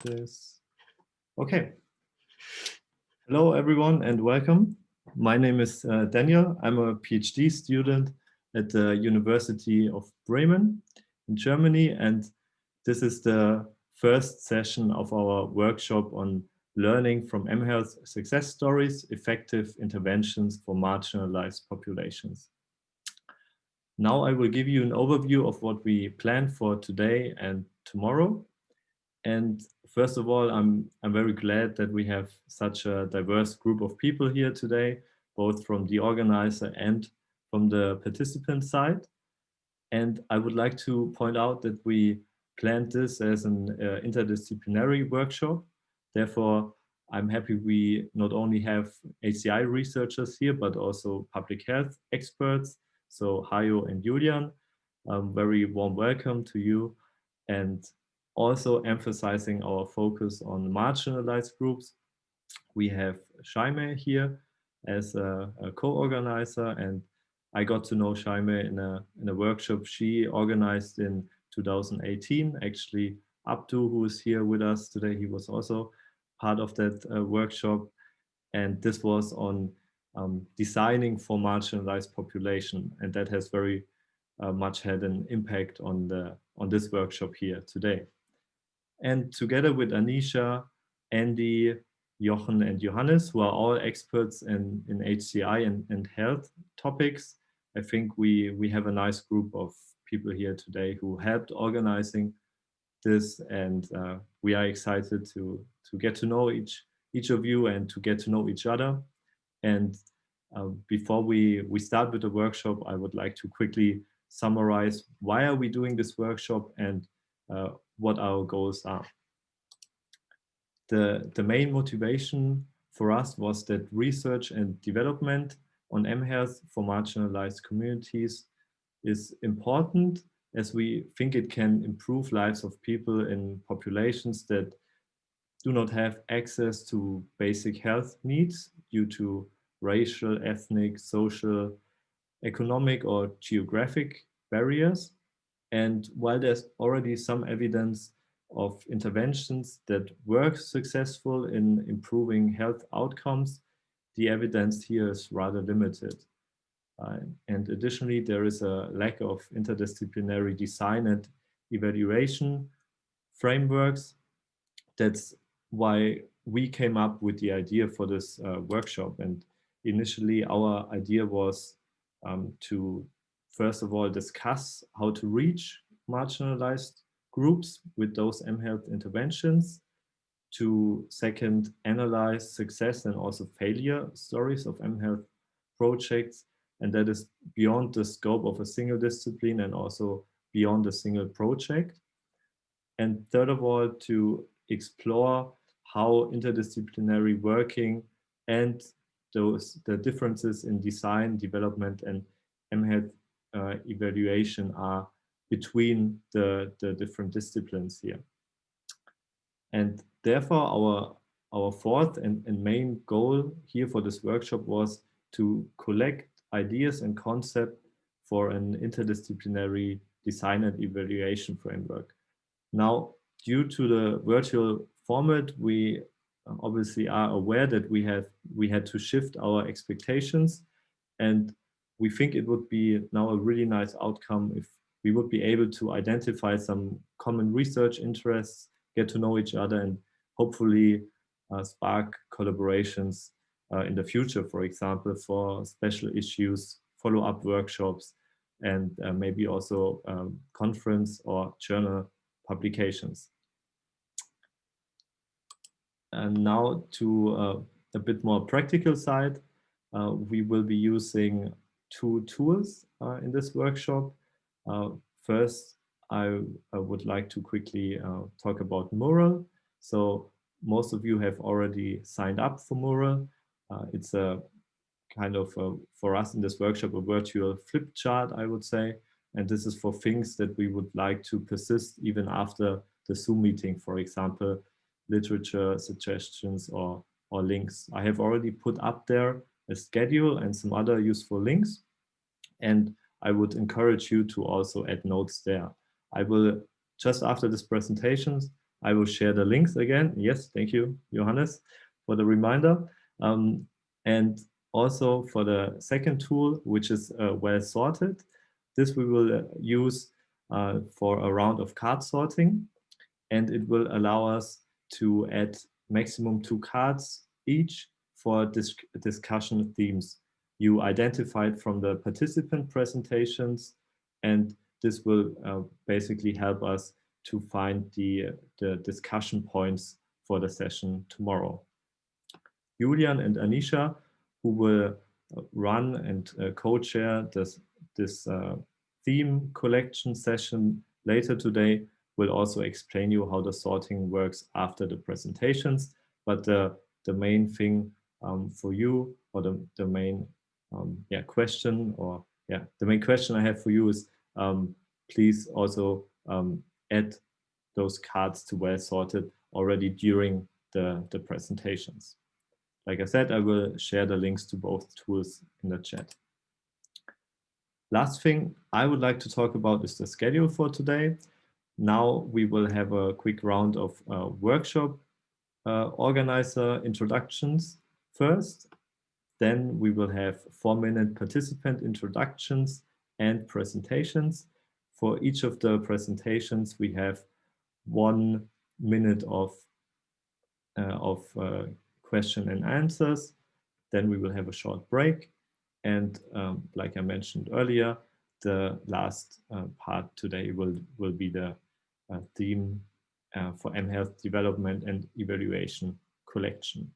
this. Okay. Hello, everyone, and welcome. My name is Daniel. I'm a PhD student at the University of Bremen in Germany, and this is the first session of our workshop on learning from mHealth success stories, effective interventions for marginalized populations. Now I will give you an overview of what we plan for today and tomorrow. And first of all, I'm very glad that we have such a diverse group of people here today, both from the organizer and from the participant side. And I would like to point out that we planned this as an interdisciplinary workshop. Therefore, I'm happy we not only have HCI researchers here, but also public health experts. So Hayo and Julian, very warm welcome to you. And also emphasizing our focus on marginalized groups. We have Shaime here as a co-organizer, and I got to know Shaime in a workshop she organized in 2018. Actually, Abdu, who is here with us today, he was also part of that workshop. And this was on designing for marginalized population. And that has very much had an impact on this workshop here today. And together with Anisha, Andy, Jochen, and Johannes, who are all experts in HCI and health topics, I think we have a nice group of people here today who helped organizing this, and we are excited to get to know each of you and to get to know each other. And before we start with the workshop, I would like to quickly summarize why are we doing this workshop and what our goals are. The main motivation for us was that research and development on mHealth for marginalized communities is important, as we think it can improve lives of people in populations that do not have access to basic health needs due to racial, ethnic, social, economic, or geographic barriers. And while there's already some evidence of interventions that were successful in improving health outcomes, the evidence here is rather limited. And additionally, there is a lack of interdisciplinary design and evaluation frameworks. That's why we came up with the idea for this workshop. And initially, our idea was to, first of all, discuss how to reach marginalized groups with those mHealth interventions, to second, analyze success and also failure stories of mHealth projects, and that is beyond the scope of a single discipline and also beyond a single project. And third of all, to explore how interdisciplinary working and the differences in design, development, and mHealth evaluation are between the different disciplines here. And therefore, our fourth and main goal here for this workshop was to collect ideas and concepts for an interdisciplinary design and evaluation framework. Now, due to the virtual format, we obviously are aware that we had to shift our expectations, and we think it would be now a really nice outcome if we would be able to identify some common research interests, get to know each other, and hopefully spark collaborations in the future, for example, for special issues, follow-up workshops, and maybe also conference or journal publications. And now to a bit more practical side, we will be using two tools in this workshop. First, I would like to quickly talk about Mural. So most of you have already signed up for Mural. It's a kind of, for us in this workshop, a virtual flip chart, I would say. And this is for things that we would like to persist even after the Zoom meeting, for example, literature suggestions or links. I have already put up there a schedule and some other useful links. And I would encourage you to also add notes there. I will, just after this presentation, I will share the links again. Yes, thank you, Johannes, for the reminder. And also for the second tool, which is well sorted. This we will use for a round of card sorting, and it will allow us to add maximum 2 cards each for discussion themes you identified from the participant presentations, and this will basically help us to find the discussion points for the session tomorrow. Julian and Anisha, who will run and co-chair this theme collection session later today, will also explain you how the sorting works after the presentations. But the main thing for you, or the main question, or the main question I have for you is, please also add those cards to well sorted already during the presentations. Like I said, I will share the links to both tools in the chat. Last thing I would like to talk about is the schedule for today. Now we will have a quick round of workshop organizer introductions first. Then we will have 4-minute participant introductions and presentations. For each of the presentations, we have 1 minute of question and answers. Then we will have a short break. And like I mentioned earlier, the last part today will be the theme for mHealth development and evaluation collection.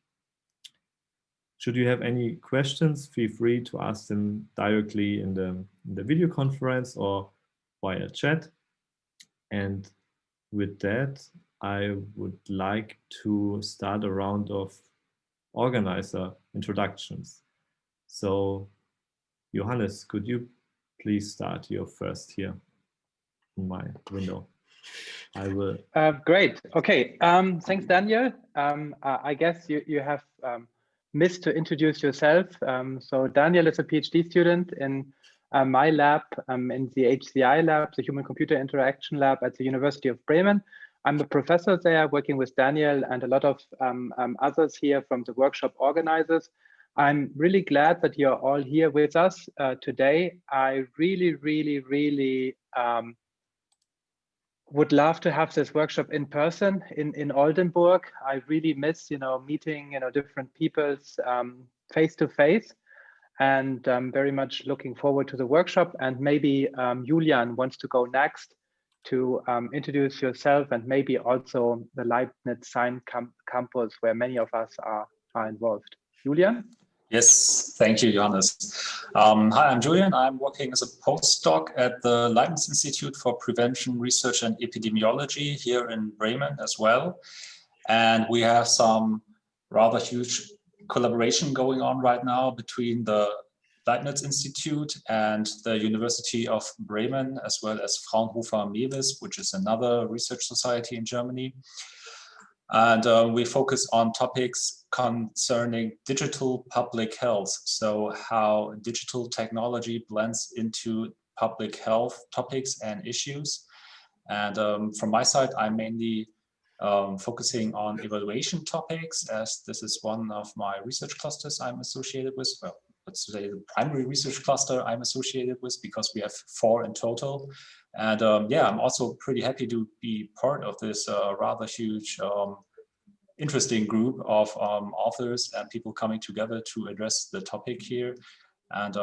Should you have any questions, feel free to ask them directly in the video conference or via chat. And with that, I would like to start a round of organizer introductions. So, Johannes, could you please start your first here in my window? I will. Great. Okay. Thanks, Daniel. I guess you have missed to introduce yourself. So Daniel is a PhD student in my lab, in the HCI lab, the Human-Computer Interaction Lab at the University of Bremen. I'm a professor there working with Daniel and a lot of others here from the workshop organizers. I'm really glad that you're all here with us today. I really would love to have this workshop in person in Oldenburg. I really miss, meeting, different people's face to face, and I'm very much looking forward to the workshop. And maybe Julian wants to go next to introduce yourself, and maybe also the Leibniz Science Campus, where many of us are involved. Julian? Yes, thank you, Johannes. Hi, I'm Julian. I'm working as a postdoc at the Leibniz Institute for Prevention, Research and Epidemiology here in Bremen as well. And we have some rather huge collaboration going on right now between the Leibniz Institute and the University of Bremen, as well as Fraunhofer-Mewis, which is another research society in Germany. And we focus on topics concerning digital public health. So how digital technology blends into public health topics and issues. And from my side, I'm mainly focusing on evaluation topics, as this is one of my research clusters I'm associated with. Well, let's say the primary research cluster I'm associated with, because we have 4 in total. And I'm also pretty happy to be part of this rather huge, interesting group of authors and people coming together to address the topic here. And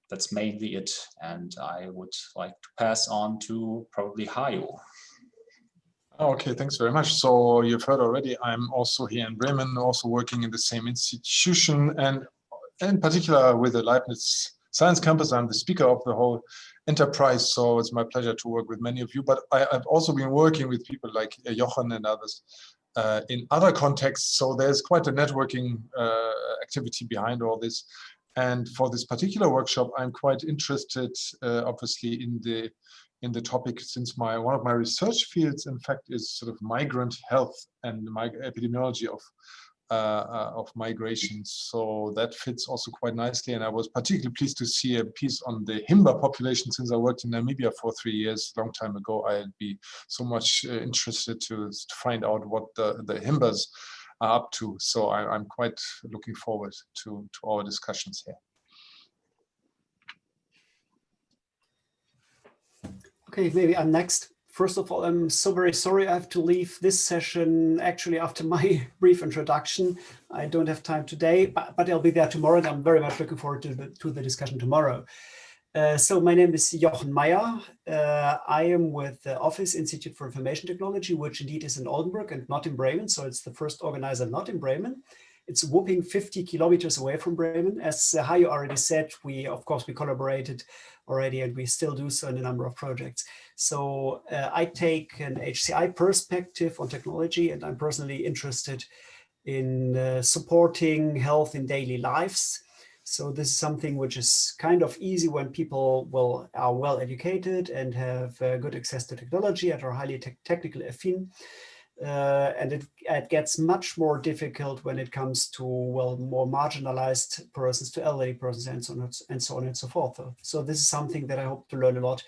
that's mainly it. And I would like to pass on to probably Hayo. Okay, thanks very much. So you've heard already, I'm also here in Bremen, also working in the same institution, and in particular with the Leibniz Science Campus. I'm the speaker of the whole enterprise, so it's my pleasure to work with many of you. But I've also been working with people like Jochen and others in other contexts, so there's quite a networking activity behind all this. And for this particular workshop, I'm quite interested, obviously, in the topic, since one of my research fields, in fact, is sort of migrant health and epidemiology of migrations. So that fits also quite nicely. And I was particularly pleased to see a piece on the Himba population. Since I worked in Namibia for 3 years, a long time ago, I'd be so much interested to find out what the Himbas are up to. So I'm quite looking forward to our discussions here. Okay, maybe I'm next. First of all, I'm so very sorry I have to leave this session actually after my brief introduction. I don't have time today, but I'll be there tomorrow, and I'm very much looking forward to the discussion tomorrow. So my name is Jochen Meyer. I am with the Office Institute for Information Technology, which indeed is in Oldenburg and not in Bremen. So it's the first organizer not in Bremen. It's a whopping 50 kilometers away from Bremen. As Hayo already said, we collaborated already, and we still do so in a number of projects. So I take an HCI perspective on technology, and I'm personally interested in supporting health in daily lives. So this is something which is kind of easy when people are well educated and have good access to technology and are highly technical affine. And it gets much more difficult when it comes to more marginalized persons, to elderly persons, and so on and so forth. So this is something that I hope to learn a lot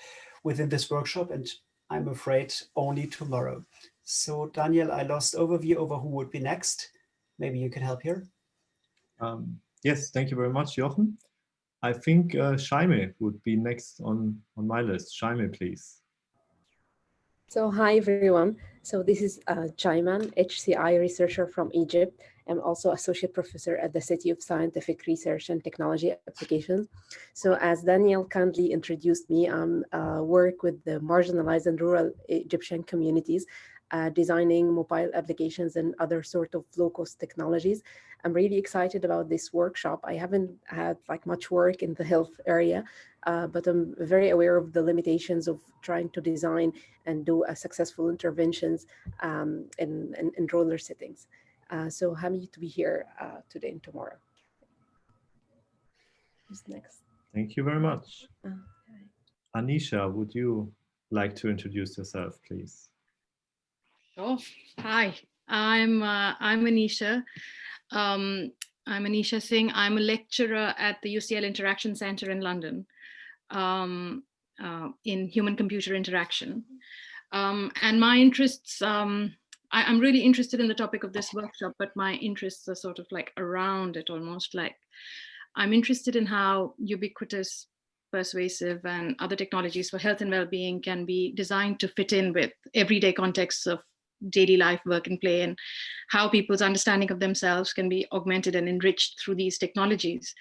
within this workshop, and I'm afraid only tomorrow. So Daniel, I lost overview over who would be next. Maybe you can help here. Yes, thank you very much, Jochen. I think Shaime would be next on my list. Shaime, please. So hi everyone. So this is Jaiman, HCI researcher from Egypt. I'm also associate professor at the City of Scientific Research and Technology Applications. So as Daniel kindly introduced me, I work with the marginalized and rural Egyptian communities, designing mobile applications and other sort of low-cost technologies. I'm really excited about this workshop. I haven't had much work in the health area, but I'm very aware of the limitations of trying to design and do successful interventions in rural settings. So happy to be here today and tomorrow. Who's next? Thank you very much. Anisha, would you like to introduce yourself, please? Oh, hi, I'm Anisha. I'm Anisha Singh. I'm a lecturer at the UCL Interaction Center in London in human-computer interaction. And my interests, I'm really interested in the topic of this workshop, but my interests are sort of around it almost. I'm interested in how ubiquitous, persuasive, and other technologies for health and well-being can be designed to fit in with everyday contexts of daily life, work, and play, and how people's understanding of themselves can be augmented and enriched through these technologies.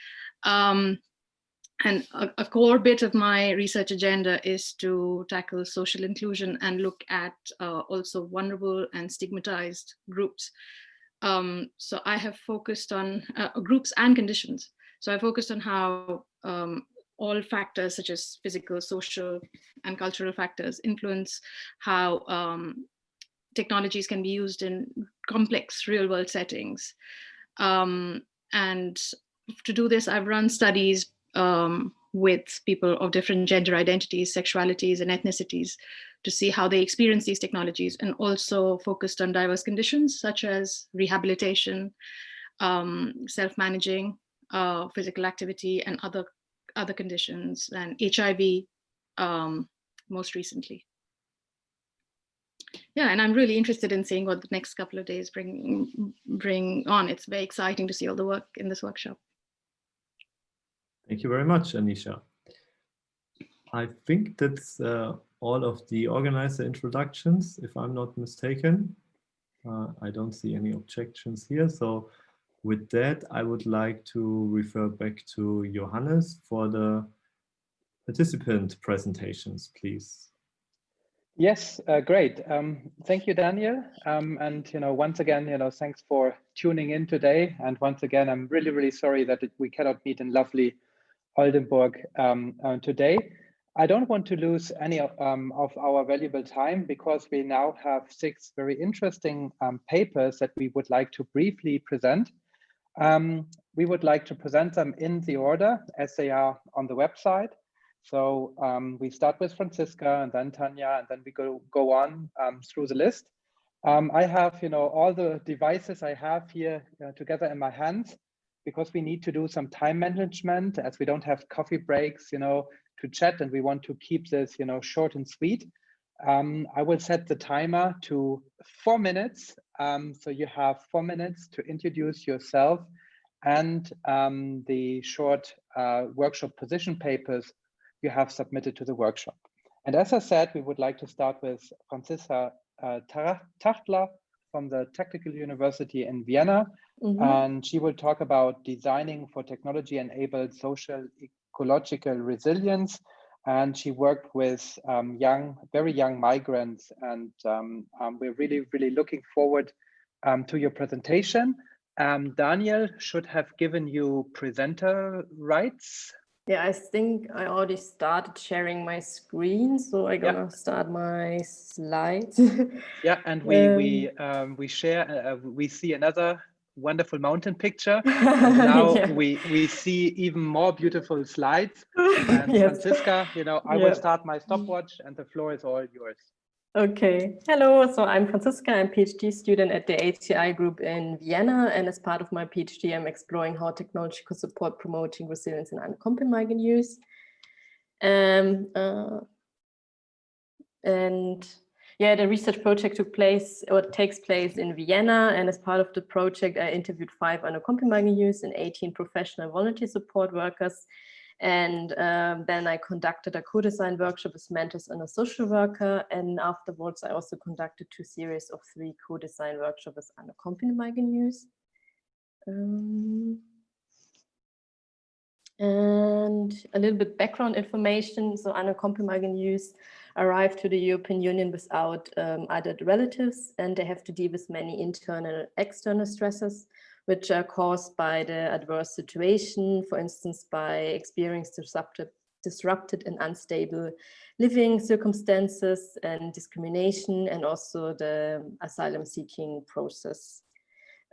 And a core bit of my research agenda is to tackle social inclusion and look at also vulnerable and stigmatized groups. So I have focused on groups and conditions. So I focused on how all factors such as physical, social, and cultural factors influence how technologies can be used in complex real-world settings. And to do this, I've run studies with people of different gender identities, sexualities, and ethnicities to see how they experience these technologies, and also focused on diverse conditions such as rehabilitation, self-managing, physical activity, and other conditions, and HIV most recently. Yeah, and I'm really interested in seeing what the next couple of days bring on. It's very exciting to see all the work in this workshop. Thank you very much, Anisha. I think that's all of the organizer introductions, if I'm not mistaken. I don't see any objections here. So with that, I would like to refer back to Johannes for the participant presentations, please. Yes, great. Thank you, Daniel. And once again, thanks for tuning in today. And once again, I'm really, really sorry that we cannot meet in lovely Oldenburg today. I don't want to lose any of our valuable time, because we now have 6 very interesting papers that we would like to briefly present. We would like to present them in the order as they are on the website. So we start with Franziska, and then Tanya, and then we go on through the list. I have, all the devices I have here together in my hands, because we need to do some time management as we don't have coffee breaks, to chat, and we want to keep this, short and sweet. I will set the timer to 4 minutes. So you have 4 minutes to introduce yourself and the short workshop position papers you have submitted to the workshop. And as I said, we would like to start with Franziska Tachtler from the Technical University in Vienna. And she will talk about designing for technology-enabled social ecological resilience. And she worked with very young migrants. And we're really, really looking forward to your presentation. Daniel should have given you presenter rights. Yeah, I think I already started sharing my screen, so I'm gonna start my slides. Yeah, and we share. We see another wonderful mountain picture. And now we see even more beautiful slides. And Franziska, I will start my stopwatch, and the floor is all yours. Okay. Hello. So I'm Franziska. I'm a PhD student at the HCI group in Vienna, and as part of my PhD, I'm exploring how technology could support promoting resilience in unaccompanied youth. And the research project takes place in Vienna, and as part of the project, I interviewed 5 unaccompanied youth and 18 professional volunteer support workers. And then I conducted a co-design workshop with mentors and a social worker. And afterwards, I also conducted 2 series of 3 co-design workshops with unaccompanied youth. And a little bit background information. So unaccompanied youth arrived to the European Union without other relatives, and they have to deal with many internal and external stresses, which are caused by the adverse situation, for instance, by experiencing disrupted and unstable living circumstances and discrimination, and also the asylum seeking process.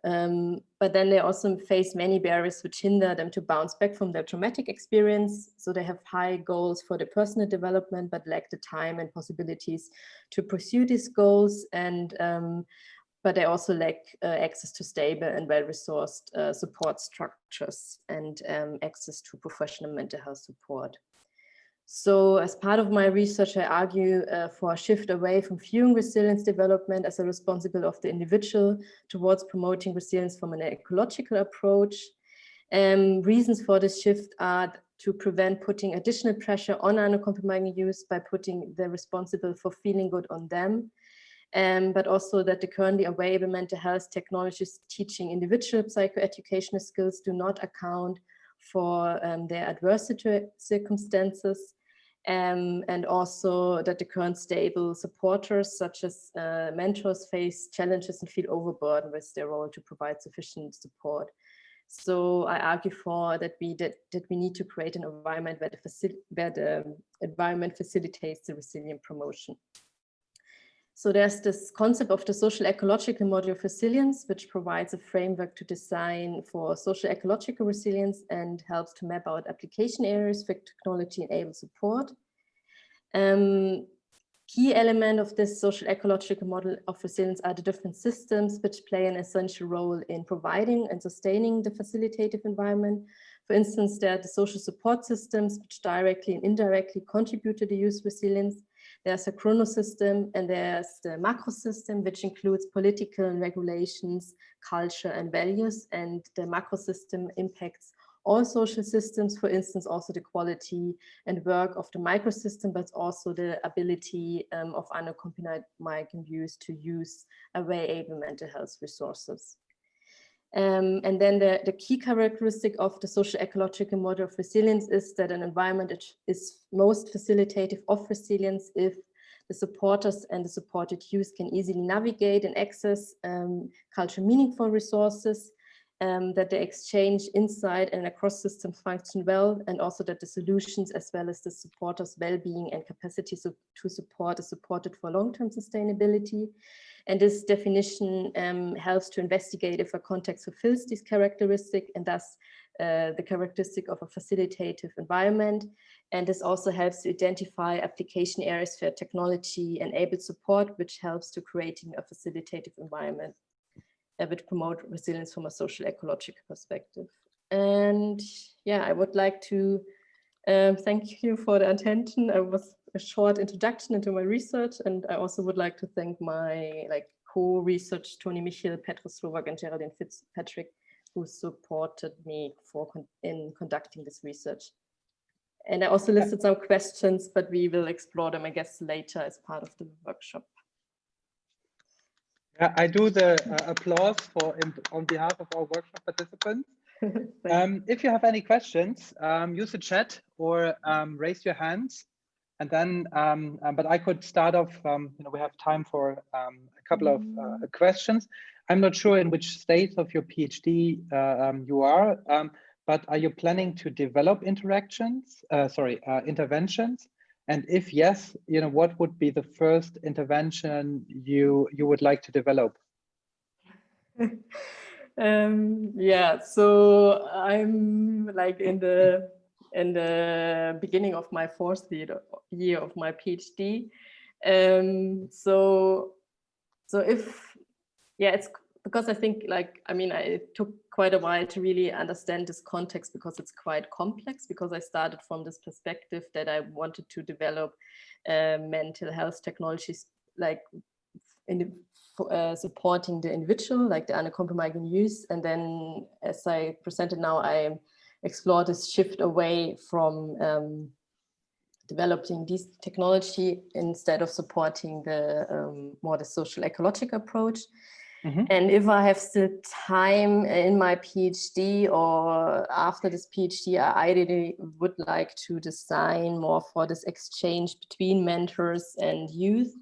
But then they also face many barriers which hinder them to bounce back from their traumatic experience. So they have high goals for their personal development, but lack the time and possibilities to pursue these goals. And but they also lack access to stable and well-resourced support structures and access to professional mental health support. So as part of my research, I argue for a shift away from viewing resilience development as a responsibility of the individual towards promoting resilience from an ecological approach. Reasons for this shift are to prevent putting additional pressure on unaccompanied youth by putting the responsible for feeling good on them. But also that the currently available mental health technologies teaching individual psychoeducational skills do not account for their adverse circumstances, and also that the current stable supporters such as mentors face challenges and feel overburdened with their role to provide sufficient support. So I argue for that we need to create an environment where the environment facilitates the resilient promotion. So there's this concept of the social ecological model of resilience, which provides a framework to design for social ecological resilience and helps to map out application areas for technology-enabled support. Key element of this social ecological model of resilience are the different systems which play an essential role in providing and sustaining the facilitative environment. For instance, there are the social support systems which directly and indirectly contribute to the youth resilience. There's a chrono system, and there's the macro system, which includes political and regulations, culture and values. And the macro system impacts all social systems, for instance, also the quality and work of the microsystem, but also the ability of unaccompanied migrant youth to use available mental health resources. And then the key characteristic of the social ecological model of resilience is that an environment is most facilitative of resilience if the supporters and the supported youth can easily navigate and access culturally meaningful resources, that the exchange inside and across systems function well, and also that the solutions as well as the supporters' well-being and capacity to support is supported for long-term sustainability. And this definition helps to investigate if a context fulfills these characteristics, and thus the characteristic of a facilitative environment. And this also helps to identify application areas for technology-enabled support, which helps to creating a facilitative environment which promote resilience from a social ecological perspective. And yeah, I would like to thank you for the attention. It was a short introduction into my research, and I also would like to thank my co-research Tony Michiel, Petrus Slovak, and Geraldine Fitzpatrick, who supported me in conducting this research. And I also listed some questions, but we will explore them, I guess, later as part of the workshop. I do the applause on behalf of our workshop participants. If you have any questions, use the chat or raise your hands. And then, but I could start off, we have time for a couple of questions. I'm not sure in which stage of your PhD you are, but are you planning to develop interventions? And if yes, what would be the first intervention you would like to develop? Yeah, so I'm like in the beginning of my fourth year of my PhD. So if, yeah, it's because I think I took quite a while to really understand this context because it's quite complex, because I started from this perspective that I wanted to develop mental health technologies supporting the individual, like the uncompromising use. And then as I presented now, I explored this shift away from developing this technology instead of supporting the more the social ecological approach. Mm-hmm. And if I have still time in my PhD or after this PhD, I really would like to design more for this exchange between mentors and youth.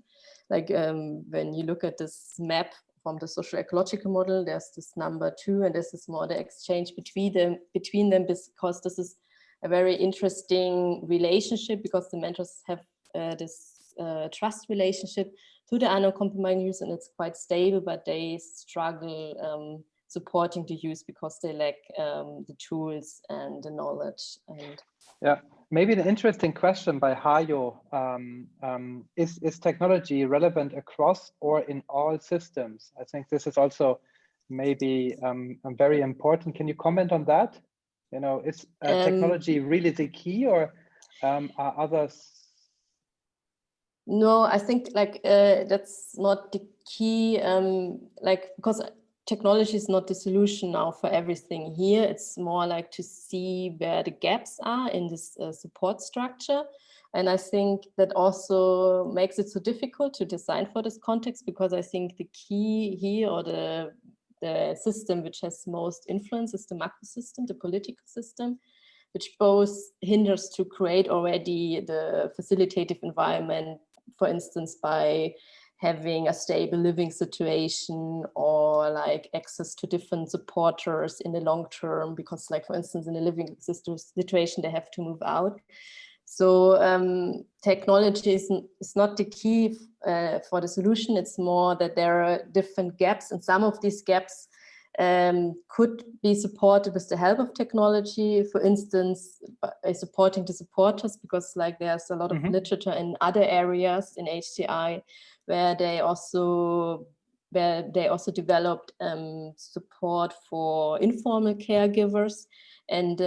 Like when you look at this map from the social ecological model, there's this number 2, and this is more the exchange between them, because this is a very interesting relationship, because the mentors have this trust relationship to the uncompromising youth, and it's quite stable, but they struggle supporting the youth because they lack the tools and the knowledge. And yeah, maybe an interesting question by Hajo, is technology relevant across or in all systems? I think this is also maybe very important. Can you comment on that? Is technology really the key, or are others? No, I think that's not the key, because technology is not the solution now for everything here. It's more like to see where the gaps are in this support structure. And I think that also makes it so difficult to design for this context, because I think the key here, or the system which has most influence, is the macro system, the political system, which both hinders to create already the facilitative environment, for instance, by having a stable living situation, or like access to different supporters in the long term, because like, for instance, in a living situation, they have to move out. So technology is not the key for the solution. It's more that there are different gaps, and some of these gaps could be supported with the help of technology, for instance, by supporting the supporters, because like there's a lot of literature in other areas in HCI where they also developed support for informal caregivers, and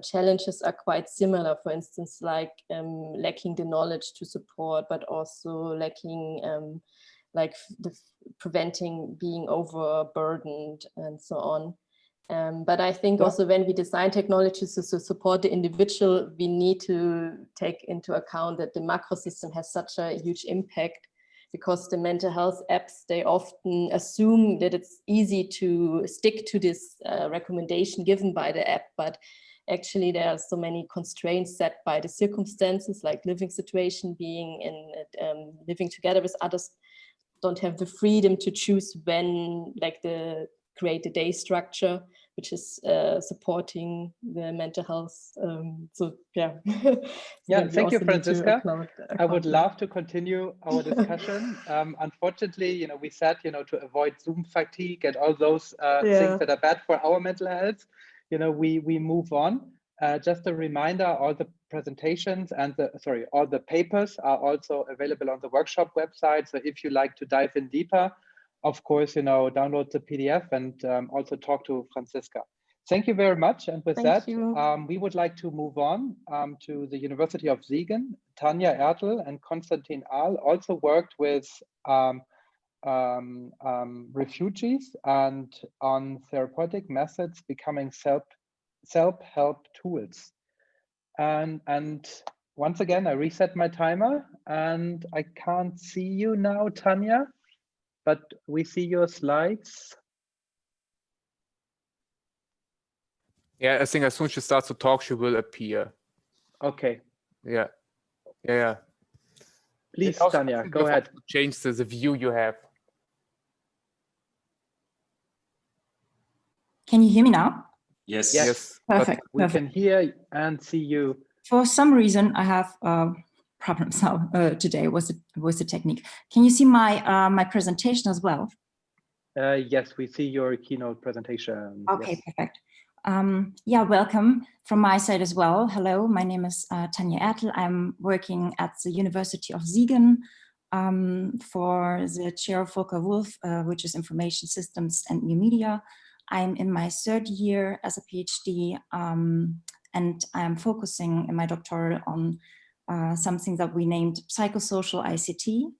challenges are quite similar, for instance, like lacking the knowledge to support, but also lacking preventing being overburdened and so on. But I think also when we design technologies to support the individual, we need to take into account that the macro system has such a huge impact, because the mental health apps, they often assume that it's easy to stick to this recommendation given by the app, but actually there are so many constraints set by the circumstances, like living situation, being in living together with others, don't have the freedom to choose when, like, create a day structure which is supporting the mental health. So yeah. Yeah, thank you, Franziska. I would love to continue our discussion. Unfortunately, we said, to avoid Zoom fatigue and all those things that are bad for our mental health, we move on. Just a reminder, all the presentations and all the papers are also available on the workshop website. So if you like to dive in deeper, of course, download the PDF and also talk to Franziska. Thank you very much. And with that, we would like to move on to the University of Siegen. Tanja Ertl and Konstantin Ahl also worked with refugees and on therapeutic methods becoming self-help tools. And once again, I reset my timer and I can't see you now, Tanja, but we see your slides. Yeah, I think as soon as she starts to talk, she will appear. Okay. Yeah. Yeah. Please, Tanja, go ahead. Change the view you have. Can you hear me now? Yes. Yes. Perfect. We can hear and see you. For some reason, I have problems now today with the technique. Can you see my my presentation as well? Yes, we see your keynote presentation. Okay, yes. Perfect. Yeah, welcome from my side as well. Hello, my name is Tanja Ertl. I'm working at the University of Siegen for the chair of Volker Wolf, which is Information Systems and New Media. I'm in my third year as a PhD, and I'm focusing in my doctoral on something that we named psychosocial ICT.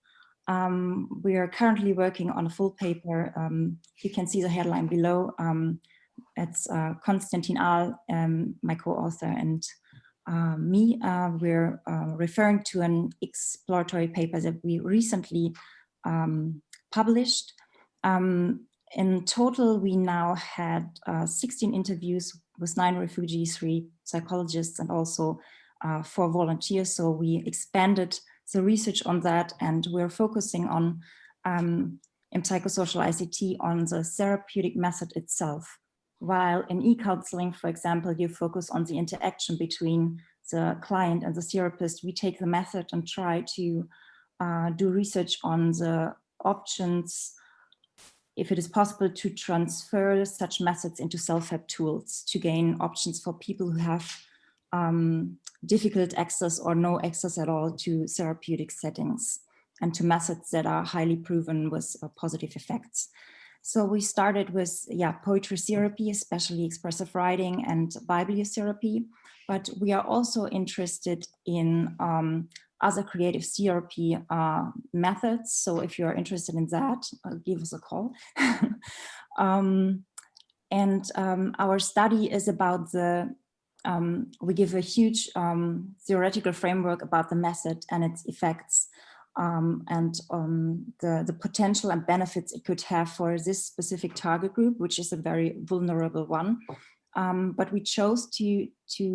We are currently working on a full paper. You can see the headline below. It's Konstantin Ahl, my co-author, and me. We're referring to an exploratory paper that we recently published. In total, we now had 16 interviews with 9 refugees, 3 psychologists, and also 4 volunteers. So we expanded the research on that, and we're focusing on, in psychosocial ICT, on the therapeutic method itself. While in e-counseling, for example, you focus on the interaction between the client and the therapist, we take the method and try to do research on the options, if it is possible to transfer such methods into self-help tools to gain options for people who have difficult access or no access at all to therapeutic settings and to methods that are highly proven with positive effects. So we started with poetry therapy, especially expressive writing and bibliotherapy, but we are also interested in other creative therapy methods. So if you're interested in that, give us a call. Our study is about we give a huge theoretical framework about the method and its effects, and the potential and benefits it could have for this specific target group, which is a very vulnerable one. But we chose to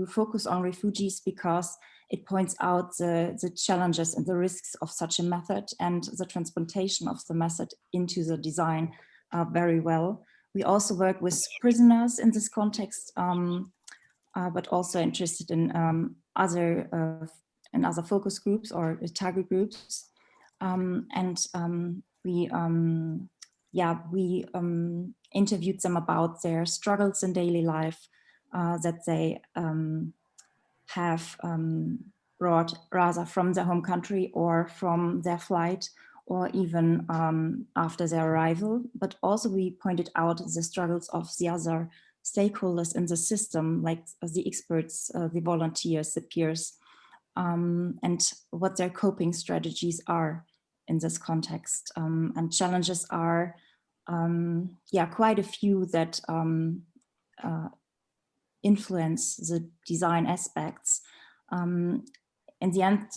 focus on refugees because it points out the challenges and the risks of such a method and the transplantation of the method into the design very well. We also work with prisoners in this context, but also interested in other focus groups or target groups. We interviewed them about their struggles in daily life that they have brought rather from their home country or from their flight or even after their arrival. But also we pointed out the struggles of the other stakeholders in the system, like the experts, the volunteers, the peers, and what their coping strategies are in this context. And challenges are, quite a few that influence the design aspects. In the end,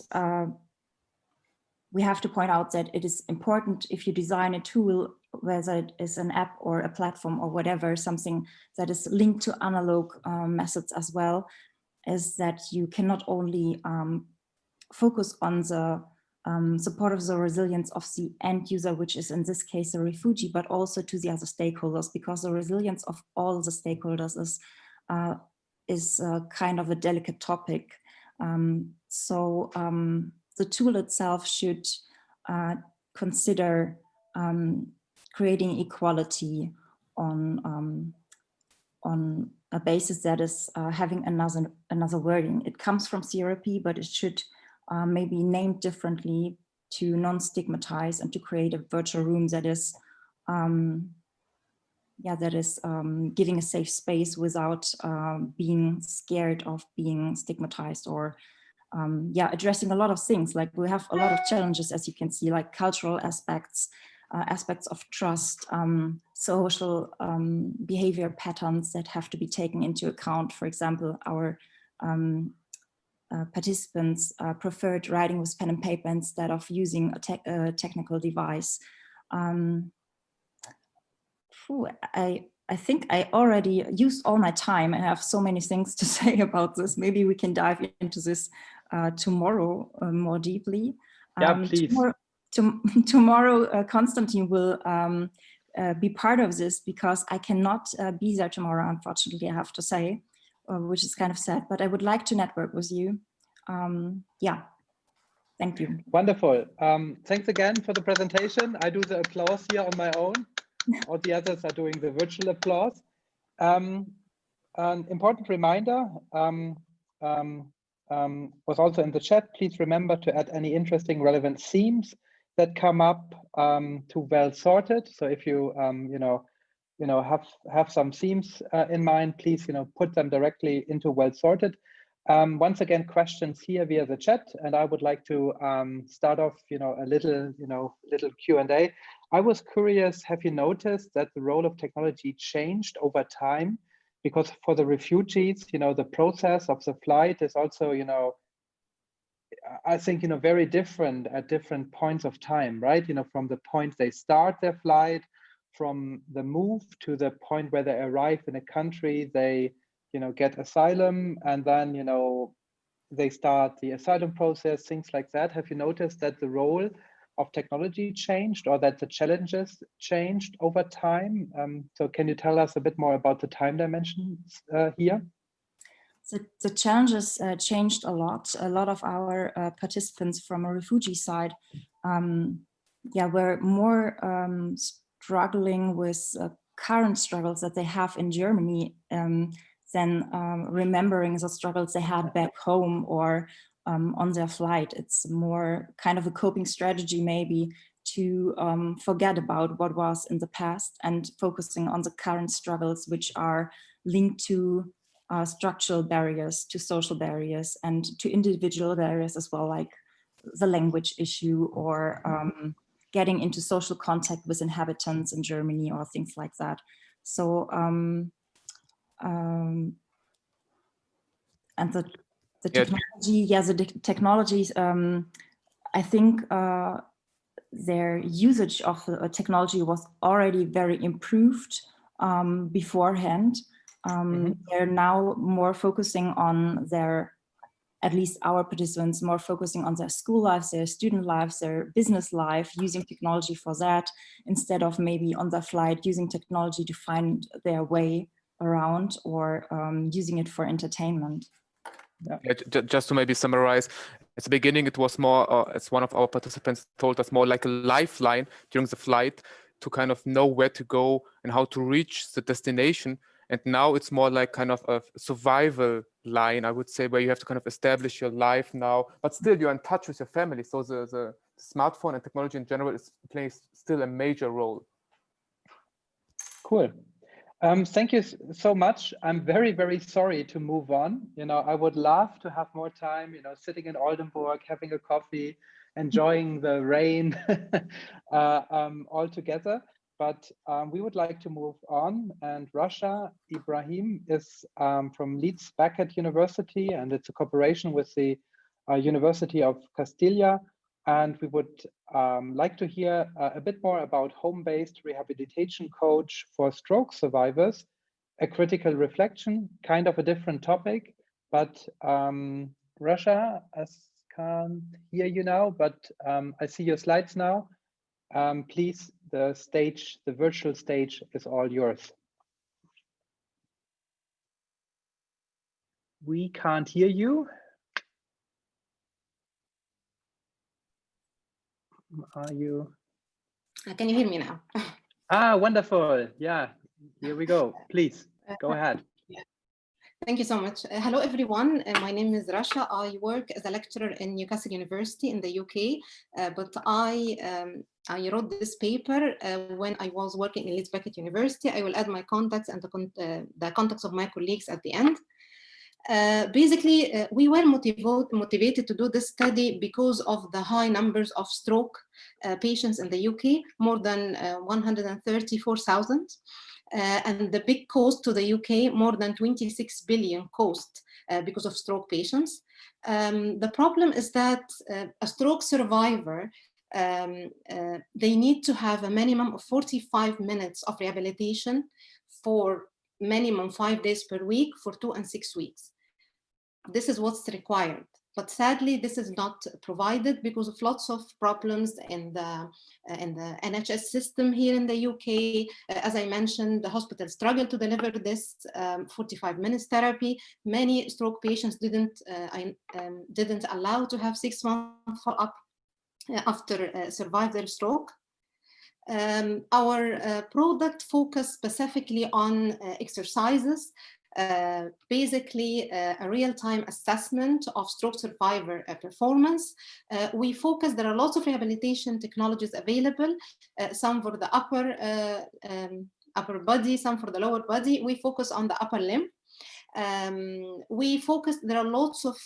we have to point out that it is important if you design a tool, whether it is an app or a platform or whatever, something that is linked to analog methods as well, is that you cannot only focus on the support of the resilience of the end user, which is in this case a refugee, but also to the other stakeholders, because the resilience of all the stakeholders is kind of a delicate topic. The tool itself should consider creating equality on a basis that is having another wording. It comes from CRP, but it should maybe named differently to non-stigmatize and to create a virtual room that is giving a safe space without being scared of being stigmatized, or addressing a lot of things. Like we have a lot of challenges, as you can see, like cultural aspects, aspects of trust, social behavior patterns that have to be taken into account. For example, our participants preferred writing with pen and paper instead of using a technical device. I think I already used all my time. I have so many things to say about this. Maybe we can dive into this tomorrow more deeply. Yeah, please. Tomorrow, Konstantin will be part of this because I cannot be there tomorrow, unfortunately, I have to say, which is kind of sad, but I would like to network with you. Yeah, thank you. Wonderful. Thanks again for the presentation. I do the applause here on my own. All the others are doing the virtual applause. An important reminder was also in the chat. Please remember to add any interesting relevant themes that come up to well sorted. So if you have some themes in mind, please put them directly into well sorted. Once again, questions here via the chat, and I would like to start off a little Q&A. I was curious, have you noticed that the role of technology changed over time? Because for the refugees, the process of the flight is also, I think, very different at different points of time, right? From the point they start their flight, from the move to the point where they arrive in a country, they, get asylum, and then, they start the asylum process, things like that. Have you noticed that the role of technology changed, or that the challenges changed over time? So can you tell us a bit more about the time dimensions here? The challenges changed a lot. A lot of our participants from a refugee side were more struggling with current struggles that they have in Germany than remembering the struggles they had back home or on their flight. It's more kind of a coping strategy maybe to forget about what was in the past and focusing on the current struggles, which are linked to structural barriers, to social barriers, and to individual barriers as well, like the language issue or getting into social contact with inhabitants in Germany or things like that. So, and the technology, the technologies, I think their usage of the technology was already very improved beforehand. They're now more focusing on their, at least our participants, more focusing on their school lives, their student lives, their business life, using technology for that, instead of maybe on the flight using technology to find their way around or using it for entertainment. Yeah, just to maybe summarize, at the beginning it was more, as one of our participants told us, more like a lifeline during the flight to kind of know where to go and how to reach the destination. And now it's more like kind of a survival line, I would say, where you have to kind of establish your life now, but still you're in touch with your family. So the smartphone and technology in general is playing still a major role. Cool. Thank you so much. I'm very, very sorry to move on. I would love to have more time, sitting in Oldenburg, having a coffee, enjoying the rain all together. But we would like to move on. And Rasha Ibrahim is from Leeds Beckett University, and it's a cooperation with the University of Castilla. And we would like to hear a bit more about home-based rehabilitation coach for stroke survivors, a critical reflection, kind of a different topic. But Rasha, I can't hear you now, but I see your slides now. Please, the virtual stage is all yours. We can't hear you. Are you? Can you hear me now? Ah, wonderful. Yeah, here we go. Please, go ahead. Thank you so much. Hello, everyone. My name is Rasha. I work as a lecturer in Newcastle University in the UK, but I wrote this paper when I was working in Leeds Beckett University. I will add my contacts and the contacts of my colleagues at the end. Basically, we were motivated to do this study because of the high numbers of stroke patients in the UK, more than 134,000. And the big cost to the UK, more than 26 billion cost because of stroke patients. The problem is that a stroke survivor, they need to have a minimum of 45 minutes of rehabilitation for minimum 5 days per week for 2 and 6 weeks. This is what's required. But sadly, this is not provided because of lots of problems in the NHS system here in the UK. As I mentioned, the hospitals struggle to deliver this 45 minutes therapy. Many stroke patients didn't allow to have 6 months follow-up after survive their stroke. Our product focused specifically on exercises. Basically a real-time assessment of stroke survivor performance. We focus, there are lots of rehabilitation technologies available, some for the upper body, some for the lower body. We focus on the upper limb. There are lots of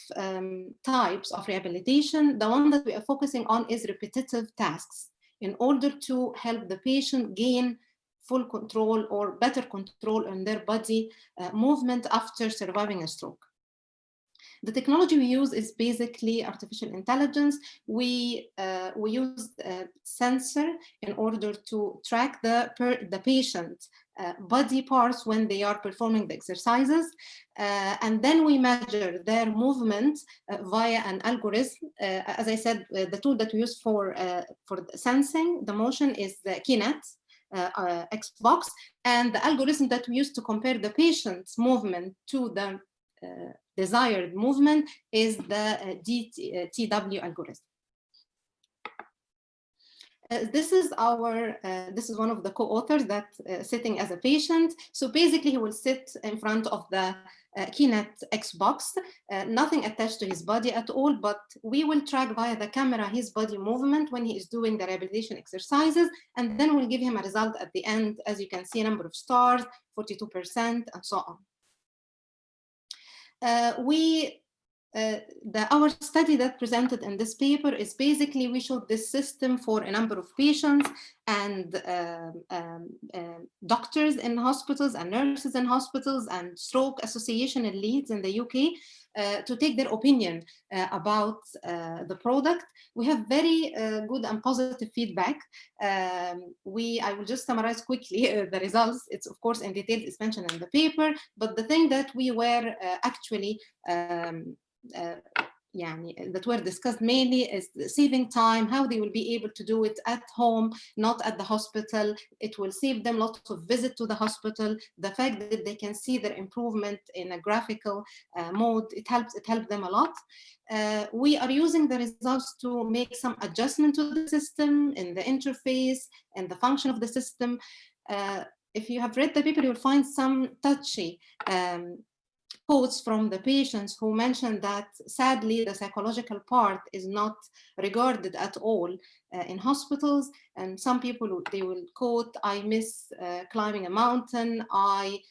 types of rehabilitation. The one that we are focusing on is repetitive tasks in order to help the patient gain full control or better control on their body movement after surviving a stroke. The technology we use is basically artificial intelligence. We use a sensor in order to track the patient body parts when they are performing the exercises. And then we measure their movement via an algorithm. As I said, the tool that we use for sensing the motion is the Kinet. Xbox, and the algorithm that we use to compare the patient's movement to the desired movement is the DTW algorithm. This is one of the co-authors that sitting as a patient. So basically, he will sit in front of the Kinet Xbox, nothing attached to his body at all, but we will track via the camera his body movement when he is doing the rehabilitation exercises, and then we'll give him a result at the end. As you can see, a number of stars, 42%, and so on. Our study that presented in this paper is basically we showed this system for a number of patients and doctors in hospitals and nurses in hospitals and stroke association in Leeds in the UK to take their opinion about the product. We have very good and positive feedback. I will just summarize quickly the results. It's of course in detail, it's mentioned in the paper, but the thing that we were actually that were discussed mainly is saving time, how they will be able to do it at home, not at the hospital. It will save them lots of visits to the hospital. The fact that they can see their improvement in a graphical mode, it helps them a lot. We are using the results to make some adjustment to the system in the interface and the function of the system. If you have read the paper, you'll find some touchy quotes from the patients who mentioned that sadly the psychological part is not regarded at all in hospitals, and some people they will quote, I miss climbing a mountain, I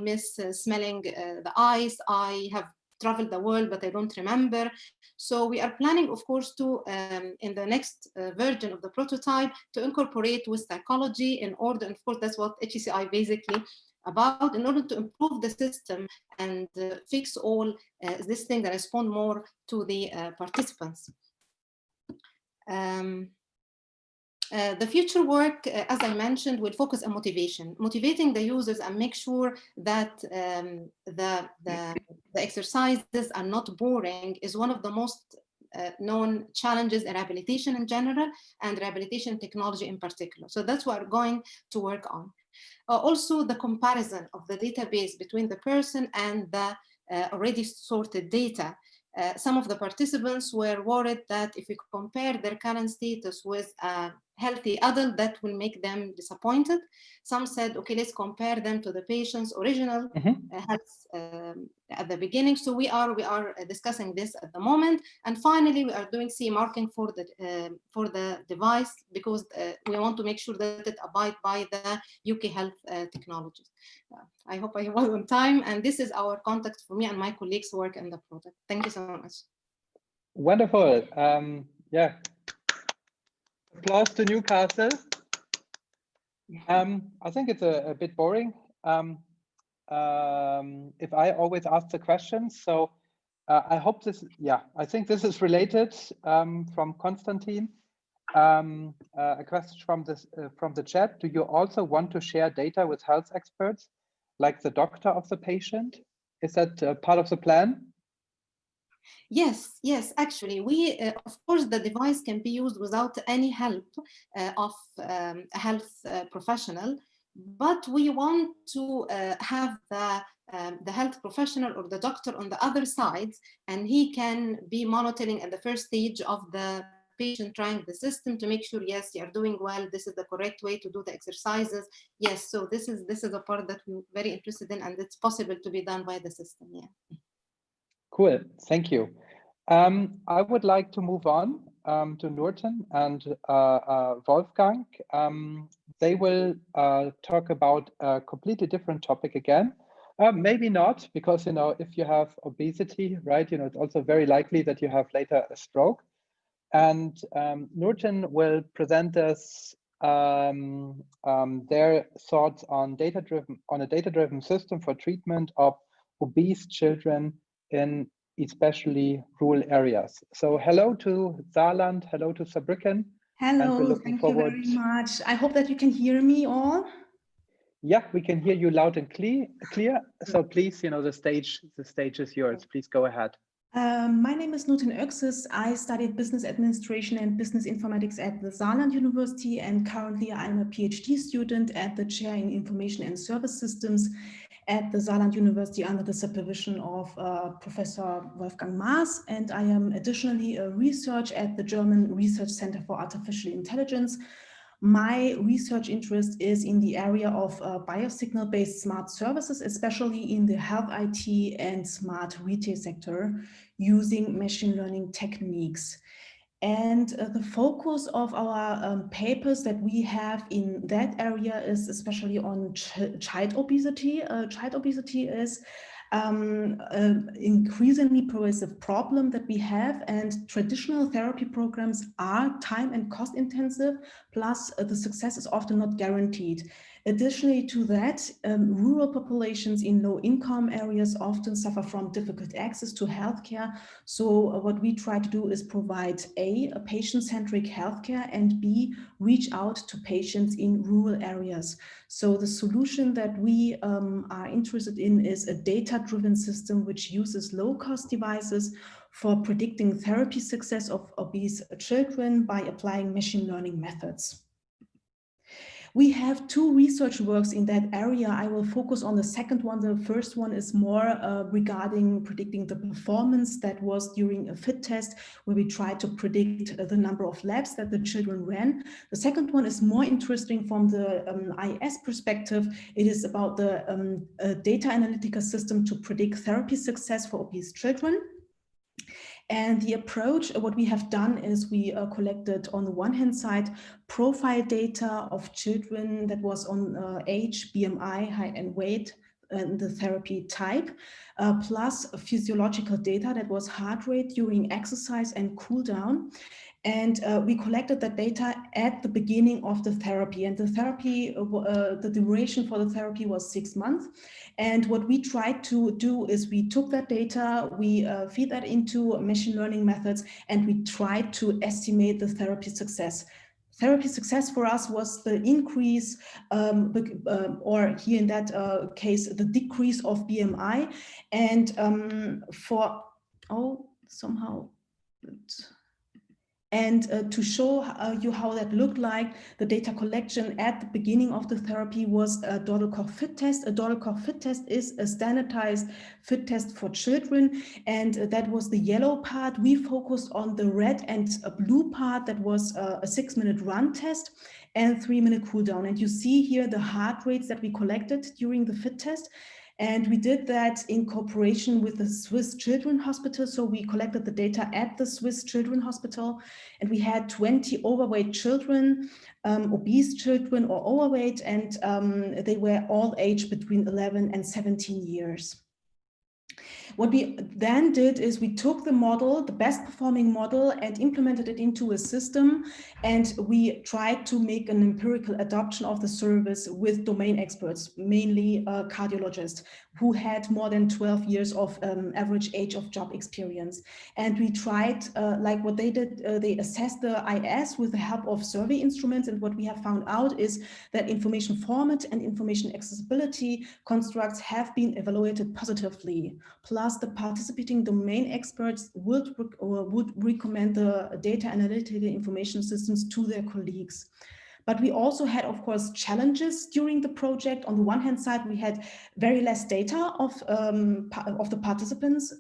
miss smelling the ice, I have traveled the world but I don't remember. So we are planning, of course, to in the next version of the prototype to incorporate with psychology in order, and of course that's what HCI basically about, in order to improve the system and fix all this thing that respond more to the participants. The future work, as I mentioned, will focus on motivating the users and make sure that the exercises are not boring is one of the most known challenges in rehabilitation in general and rehabilitation technology in particular. So that's what we're going to work on. Also, the comparison of the database between the person and the already sorted data. Some of the participants were worried that if we compare their current status with a healthy adult that will make them disappointed. Some said, okay, let's compare them to the patient's original health at the beginning. So we are discussing this at the moment. And finally, we are doing CE marking for the device because we want to make sure that it abides by the UK health technologies. I hope I was on time. And this is our contact for me and my colleagues who work in the product. Thank you so much. Wonderful. Yeah. Applause to Newcastle. I think it's a bit boring if I always ask the questions. So I hope this, yeah, I think this is related from Konstantin. A question from the chat. Do you also want to share data with health experts, like the doctor of the patient? Is that part of the plan? Yes, actually, we, of course, the device can be used without any help of a health professional, but we want to have the health professional or the doctor on the other side, and he can be monitoring at the first stage of the patient, trying the system to make sure, yes, you are doing well, this is the correct way to do the exercises. Yes, so this is a part that we're very interested in, and it's possible to be done by the system. Yeah. Cool, thank you. I would like to move on to Nurten and Wolfgang. They will talk about a completely different topic again. Maybe not, because, you know, if you have obesity, right, you know, it's also very likely that you have later a stroke. And Nurten will present us their thoughts on a data-driven system for treatment of obese children in especially rural areas. So hello to Saarland, hello to Saarbrücken. Hello, thank you very much. I hope that you can hear me all. Yeah, we can hear you loud and clear. So please, you know, the stage is yours. Please go ahead. My name is Nurten Öxis. I studied business administration and business informatics at the Saarland University, and currently I'm a PhD student at the chair in information and service systems at the Saarland University under the supervision of Professor Wolfgang Maas. And I am additionally a researcher at the German Research Center for Artificial Intelligence. My research interest is in the area of biosignal-based smart services, especially in the health IT and smart retail sector using machine learning techniques. And the focus of our papers that we have in that area is especially on child obesity. Child obesity is increasingly pervasive problem that we have, and traditional therapy programs are time and cost intensive, plus the success is often not guaranteed. Additionally to that, rural populations in low income areas often suffer from difficult access to healthcare. So what we try to do is provide a patient-centric healthcare, and B, reach out to patients in rural areas. So the solution that we are interested in is a data-driven system which uses low-cost devices for predicting therapy success of obese children by applying machine learning methods. We have two research works in that area. I will focus on the second one. The first one is more regarding predicting the performance that was during a fit test, where we tried to predict the number of laps that the children ran. The second one is more interesting from the IS perspective. It is about the data analytical system to predict therapy success for obese children. And the approach, what we have done is we collected on the one hand side profile data of children that was on age, BMI, height and weight, and the therapy type, plus physiological data that was heart rate during exercise and cool down. And we collected that data at the beginning of the therapy, and the therapy, the duration for the therapy was 6 months. And what we tried to do is we took that data, we feed that into machine learning methods, and we tried to estimate the therapy success. Therapy success for us was the increase, or here in that case, the decrease of BMI. And And to show you how that looked like, the data collection at the beginning of the therapy was a Doppelkoch fit test. A Doppelkoch fit test is a standardized fit test for children, and that was the yellow part. We focused on the red and blue part. That was a 6-minute run test and 3-minute cool down. And you see here the heart rates that we collected during the fit test. And we did that in cooperation with the Swiss Children's Hospital. So we collected the data at the Swiss Children's Hospital, and we had 20 overweight children, obese children or overweight, and they were all aged between 11 and 17 years. What we then did is we took the model, the best performing model, and implemented it into a system. And we tried to make an empirical adoption of the service with domain experts, mainly cardiologists, who had more than 12 years of average age of job experience. And we tried, like what they did, they assessed the IS with the help of survey instruments. And what we have found out is that information format and information accessibility constructs have been evaluated positively. Plus, the participating domain experts would recommend the data analytical information systems to their colleagues. But we also had, of course, challenges during the project. On the one hand side, we had very less data of the participants,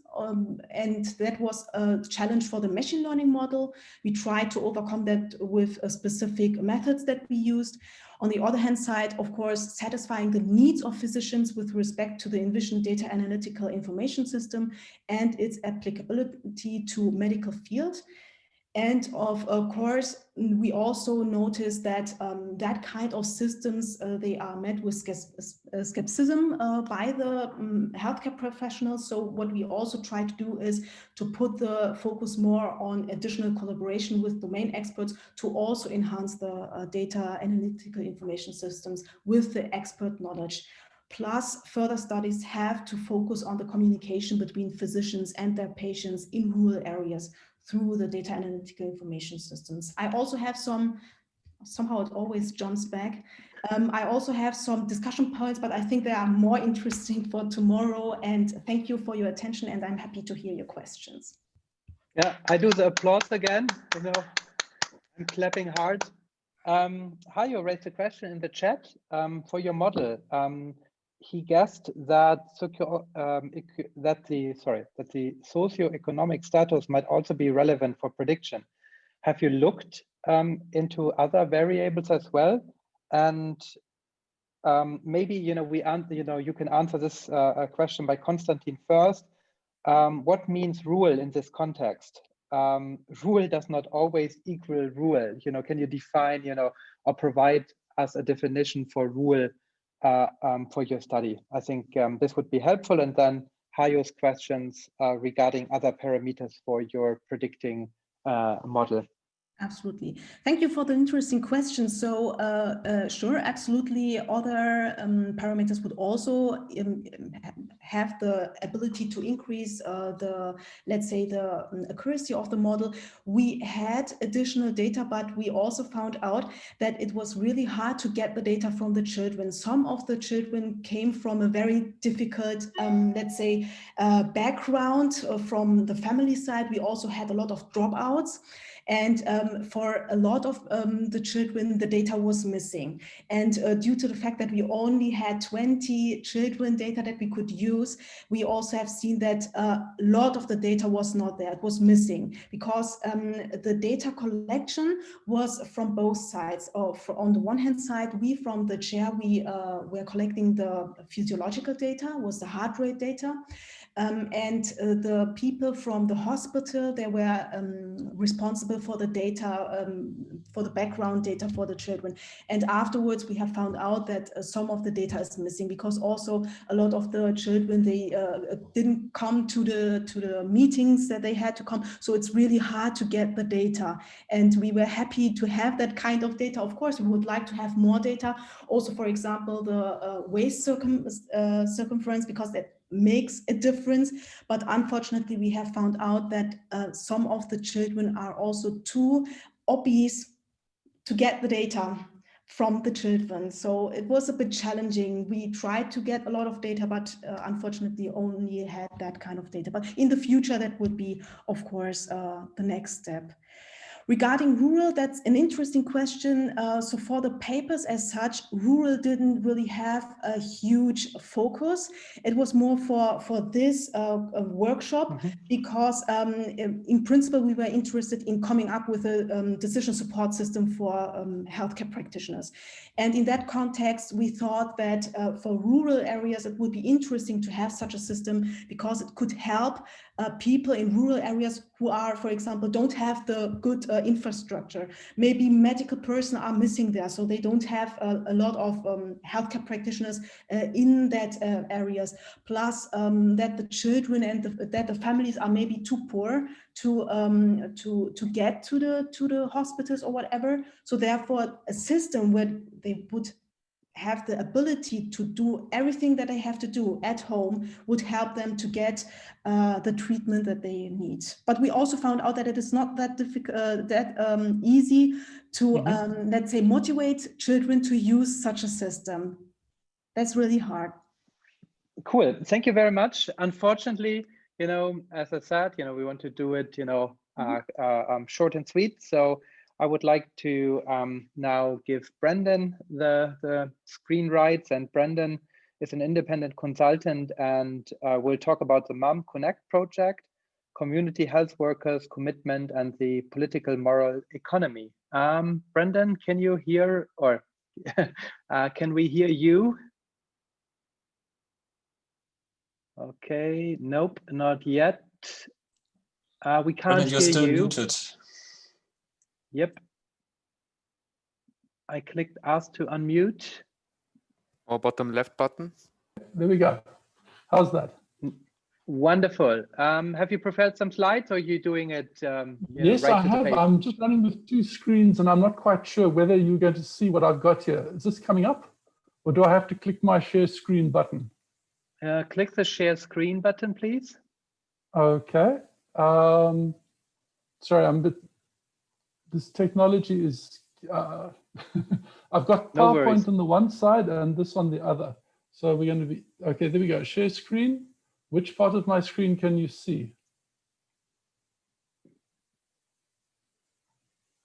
and that was a challenge for the machine learning model. We tried to overcome that with specific methods that we used. On the other hand side, of course, satisfying the needs of physicians with respect to the envisioned data analytical information system and its applicability to medical field. And of course, we also noticed that that kind of systems, they are met with skepticism by the healthcare professionals. So what we also try to do is to put the focus more on additional collaboration with domain experts to also enhance the data analytical information systems with the expert knowledge. Plus, further studies have to focus on the communication between physicians and their patients in rural areas through the data analytical information systems. I also have somehow it always jumps back. I also have some discussion points, but I think they are more interesting for tomorrow. And thank you for your attention, and I'm happy to hear your questions. Yeah, I do the applause again. You know, I'm clapping hard. Hayo raised a question in the chat for your model. He guessed that the socioeconomic status might also be relevant for prediction. Have you looked into other variables as well? And maybe you can answer this question by Konstantin first. What means rural in this context? Rural does not always equal rural. Can you define, or provide us a definition for rural for your study? I think this would be helpful. And then Hayo's questions regarding other parameters for your predicting model. Absolutely. Thank you for the interesting question. So sure, absolutely. Other parameters would also have the ability to increase let's say, the accuracy of the model. We had additional data, but we also found out that it was really hard to get the data from the children. Some of the children came from a very difficult, let's say, background from the family side. We also had a lot of dropouts. And for a lot of the children, the data was missing. And due to the fact that we only had 20 children data that we could use, we also have seen that a lot of the data was not there. It was missing because the data collection was from both sides. On the one hand side, we from the chair, we were collecting the physiological data, was the heart rate data. And the people from the hospital, they were responsible for the data, for the background data for the children. And afterwards, we have found out that some of the data is missing because also a lot of the children, they didn't come to the meetings that they had to come. So it's really hard to get the data. And we were happy to have that kind of data. Of course, we would like to have more data. Also, for example, the waist circumference, because that makes a difference, but unfortunately we have found out that some of the children are also too obese to get the data from the children. So it was a bit challenging. We tried to get a lot of data, but unfortunately only had that kind of data. But in the future, that would be, of course, the next step. Regarding rural, that's an interesting question. So for the papers as such, rural didn't really have a huge focus. It was more for this workshop because in principle, we were interested in coming up with a decision support system for healthcare practitioners. And in that context, we thought that for rural areas, it would be interesting to have such a system because it could help people in rural areas who are, for example, don't have the good infrastructure. Maybe medical personnel are missing there, so they don't have a lot of healthcare practitioners in that areas. Plus that the children and that the families are maybe too poor to get to the hospitals or whatever. So therefore, a system where they would have the ability to do everything that they have to do at home would help them to get the treatment that they need. But we also found out that it is not that difficult, easy to, let's say, motivate children to use such a system. That's really hard. Cool. Thank you very much. Unfortunately, you know, as I said, you know, we want to do it, you know, short and sweet. So I would like to now give Brendan the screen rights, and Brendan is an independent consultant and we'll talk about the Mom Connect project, community health workers, commitment, and the political moral economy. Brendan, can you hear, or can we hear you? Okay, nope, not yet. We can't Brendan, you're hear still you. muted. Yep. I clicked ask to unmute. Or bottom left button. There we go. How's that? Wonderful. Have you prepared some slides, or are you doing it? Yes, right I have. I'm just running with 2 screens and I'm not quite sure whether you're going to see what I've got here. Is this coming up? Or do I have to click my share screen button? Click the share screen button, please. Okay. Sorry, I'm a bit, this technology is, I've got PowerPoint on the one side and this on the other. So we're going to be, okay, there we go. Share screen. Which part of my screen can you see?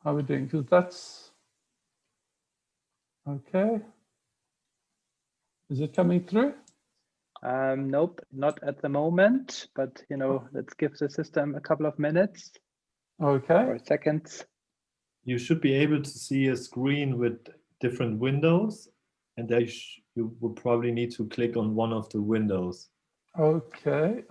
How are we doing? Because that's, okay. Is it coming through? Nope, not at the moment, but you know, let's give the system a couple of minutes. Okay. Or seconds. You should be able to see a screen with different windows, and there you will probably need to click on one of the windows. Okay.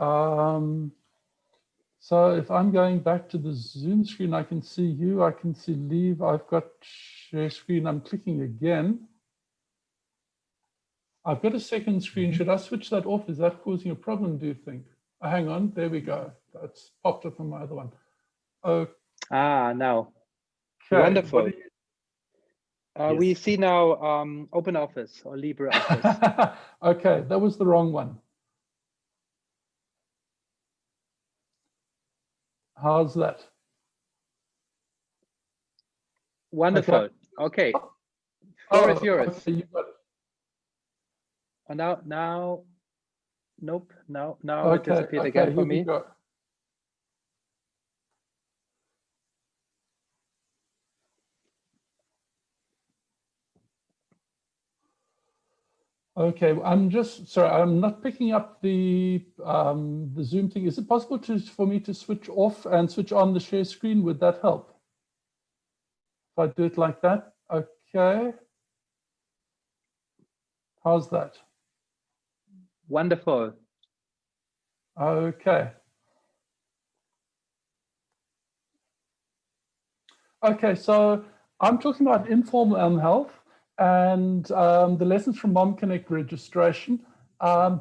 So if I'm going back to the Zoom screen, I can see you, I can see leave, I've got share screen, I'm clicking again. I've got a second screen. Should I switch that off? Is that causing a problem, do you think? Oh, hang on, there we go. That's popped up on my other one. Okay. Now. Okay. Wonderful. We see now OpenOffice or LibreOffice. Okay, that was the wrong one. How's that? Wonderful. Okay. Floor is yours. Okay, you got it. Oh, now, nope. Now Okay, it disappeared again for me. Okay, I'm just sorry. I'm not picking up the Zoom thing. Is it possible for me to switch off and switch on the share screen? Would that help? If I do it like that, okay. How's that? Wonderful. Okay. Okay, so I'm talking about informal mHealth and the lessons from Mom Connect registration.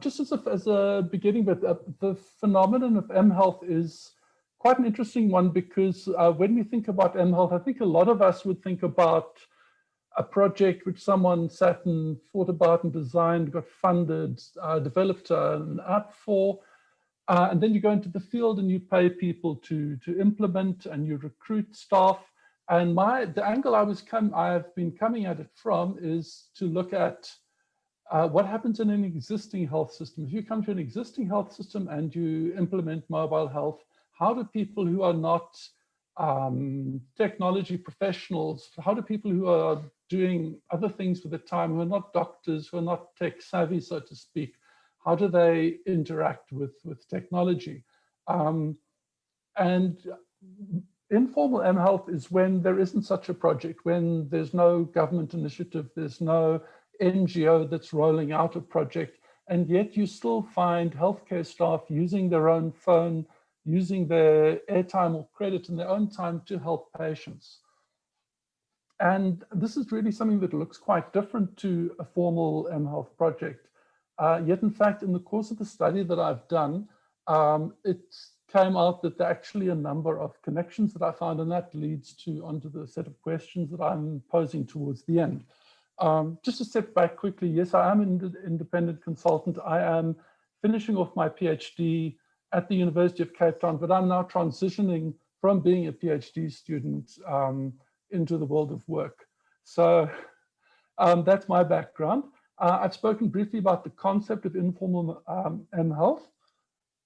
Just as a beginning, but the phenomenon of mHealth is quite an interesting one because when we think about mHealth, I think a lot of us would think about a project which someone sat and thought about and designed, got funded, developed an app for, and then you go into the field and you pay people to implement and you recruit staff. And the angle I've been coming at it from is to look at what happens in an existing health system. If you come to an existing health system and you implement mobile health, how do people who are not technology professionals? How do people who are doing other things with their time, who are not doctors, who are not tech savvy, so to speak, how do they interact with technology? And informal mHealth is when there isn't such a project, when there's no government initiative, there's no NGO that's rolling out a project, and yet you still find healthcare staff using their own phone, using their airtime or credit in their own time to help patients. And this is really something that looks quite different to a formal mHealth project. Yet, in fact, in the course of the study that I've done, it came out that there are actually a number of connections that I found, and that leads onto the set of questions that I'm posing towards the end. Just to step back quickly, yes, I am an independent consultant. I am finishing off my PhD at the University of Cape Town, but I'm now transitioning from being a PhD student into the world of work. So that's my background. I've spoken briefly about the concept of informal mHealth,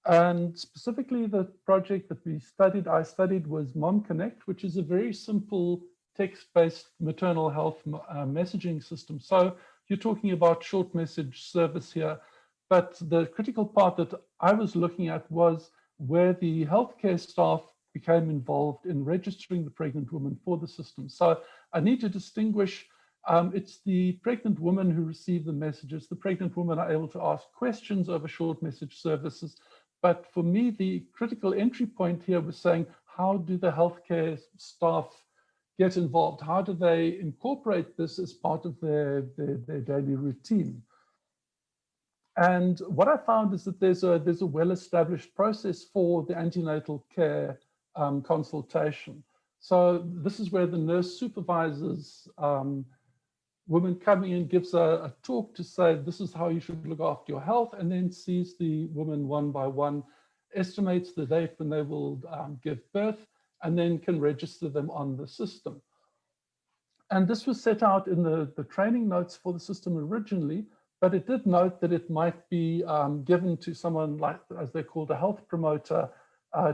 and specifically the project that I studied was Mom Connect, which is a very simple text-based maternal health messaging system. So you're talking about short message service here, but the critical part that I was looking at was where the healthcare staff became involved in registering the pregnant woman for the system. So I need to distinguish, it's the pregnant woman who receive the messages. The pregnant women are able to ask questions over short message services. But for me, the critical entry point here was saying, how do the healthcare staff get involved? How do they incorporate this as part of their daily routine? And what I found is that there's a well-established process for the antenatal care consultation. So this is where the nurse supervises women coming in, gives a talk to say, this is how you should look after your health, and then sees the woman one by one, estimates the date when they will give birth, and then can register them on the system. And this was set out in the training notes for the system originally, but it did note that it might be given to someone like, as they're called, a health promoter,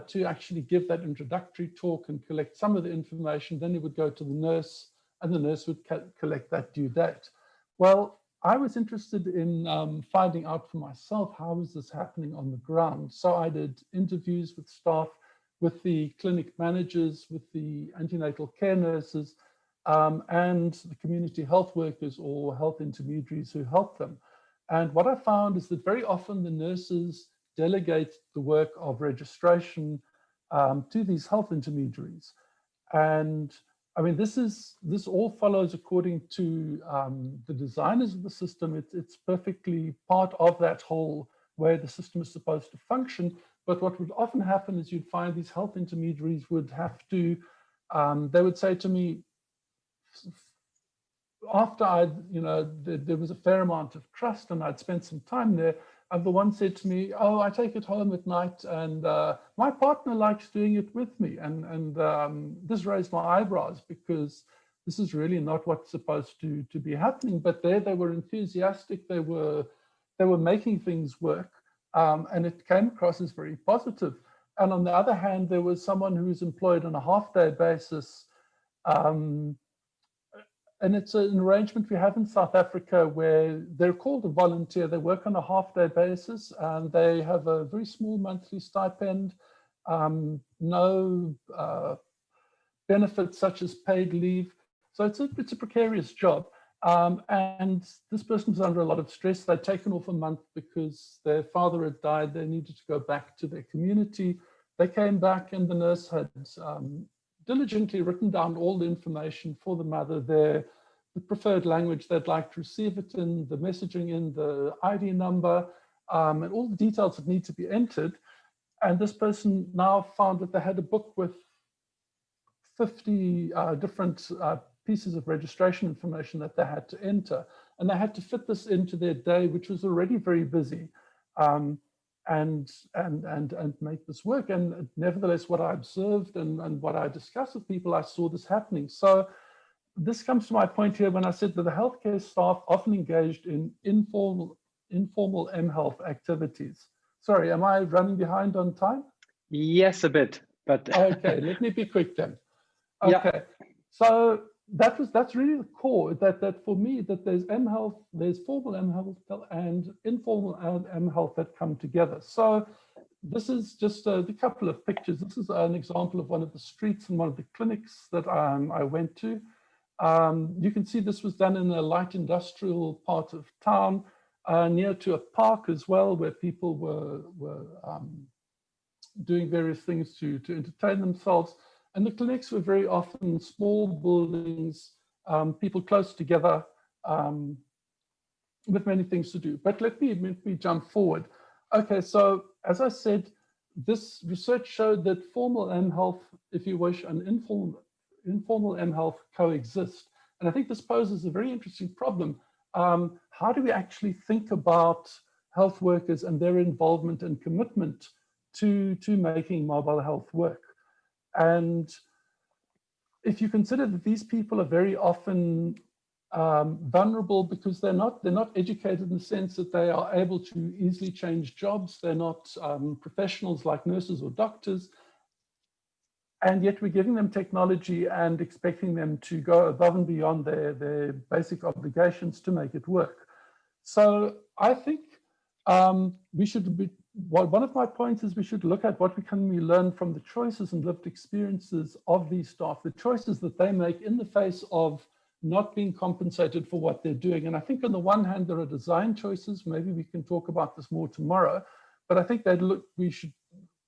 to actually give that introductory talk and collect some of the information. Then it would go to the nurse, and the nurse would collect that due date. Well, I was interested in finding out for myself, how is this happening on the ground? So I did interviews with staff, with the clinic managers, with the antenatal care nurses, and the community health workers or health intermediaries who help them. And what I found is that very often the nurses delegate the work of registration to these health intermediaries. And I mean, this all follows according to the designers of the system. It's perfectly part of that whole way the system is supposed to function. But what would often happen is you'd find these health intermediaries would have to, they would say to me, after there was a fair amount of trust and I'd spent some time there, and the one said to me, oh, I take it home at night and my partner likes doing it with me. And this raised my eyebrows because this is really not what's supposed to be happening. But there they were enthusiastic, they were making things work, and it came across as very positive. And on the other hand, there was someone who was employed on a half-day basis, and it's an arrangement we have in South Africa where they're called a volunteer. They work on a half-day basis, and they have a very small monthly stipend, no benefits such as paid leave. So it's a precarious job. And this person was under a lot of stress. They'd taken off a month because their father had died. They needed to go back to their community. They came back, and the nurse had diligently written down all the information for the mother, the preferred language they'd like to receive it in, the messaging in, the ID number, and all the details that need to be entered. And this person now found that they had a book with 50 different pieces of registration information that they had to enter. And they had to fit this into their day, which was already very busy. And make this work. And nevertheless, what I observed and what I discussed with people, I saw this happening. So this comes to my point here when I said that the healthcare staff often engaged in informal mHealth activities. Sorry, am I running behind on time? Yes, a bit. But okay, let me be quick then. Okay, yeah. So that's really the core. That for me, that there's mHealth, there's formal mHealth and informal mHealth that come together. So this is just a couple of pictures. This is an example of one of the streets in one of the clinics that I went to. You can see this was done in a light industrial part of town, near to a park as well, where people were doing various things to entertain themselves. And the clinics were very often small buildings, people close together, with many things to do. But let me jump forward. Okay, so as I said, this research showed that formal mHealth, if you wish, and informal mHealth coexist. And I think this poses a very interesting problem. How do we actually think about health workers and their involvement and commitment to making mobile health work? And if you consider that these people are very often vulnerable because they're not educated in the sense that they are able to easily change jobs. They're not professionals like nurses or doctors. And yet we're giving them technology and expecting them to go above and beyond their basic obligations to make it work. So I think we should be, one of my points is we should look at what can we learn from the choices and lived experiences of these staff, the choices that they make in the face of not being compensated for what they're doing. And I think on the one hand, there are design choices. Maybe we can talk about this more tomorrow, but I think that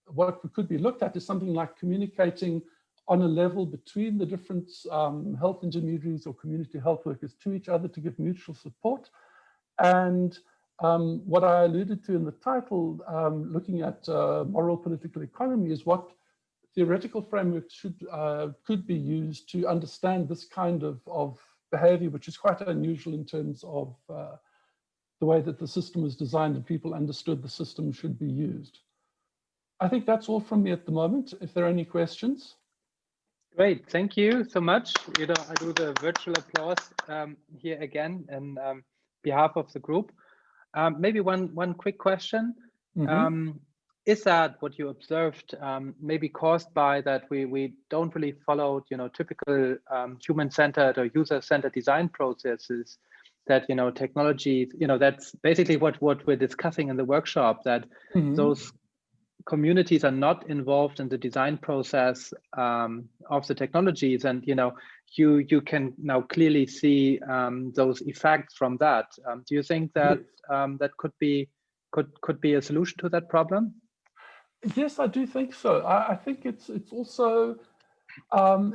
what could be looked at is something like communicating on a level between the different health intermediaries or community health workers to each other to give mutual support. And what I alluded to in the title, looking at moral political economy, is what theoretical frameworks could be used to understand this kind of behavior, which is quite unusual in terms of the way that the system was designed and people understood the system should be used. I think that's all from me at the moment. If there are any questions. Great, thank you so much. You know, I do the virtual applause here again in behalf of the group. Maybe one quick question. Mm-hmm. Is that what you observed maybe caused by that we don't really follow, you know, typical human-centered or user-centered design processes, that, you know, technology, you know, that's basically what we're discussing in the workshop, that mm-hmm. those communities are not involved in the design process of the technologies, and you know, you can now clearly see those effects from that. Do you think that that could be a solution to that problem? Yes, I do think so. I think it's also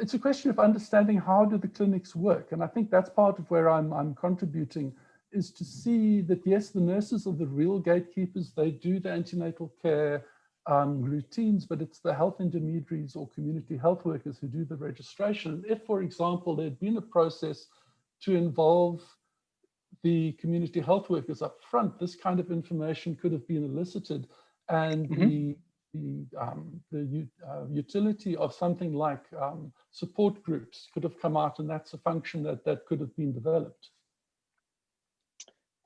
it's a question of understanding how do the clinics work, and I think that's part of where I'm contributing, is to see that yes, the nurses are the real gatekeepers. They do the antenatal care routines, but it's the health intermediaries or community health workers who do the registration. If, for example, there'd been a process to involve the community health workers up front, this kind of information could have been elicited, and mm-hmm. the utility of something like support groups could have come out, and that's a function that could have been developed.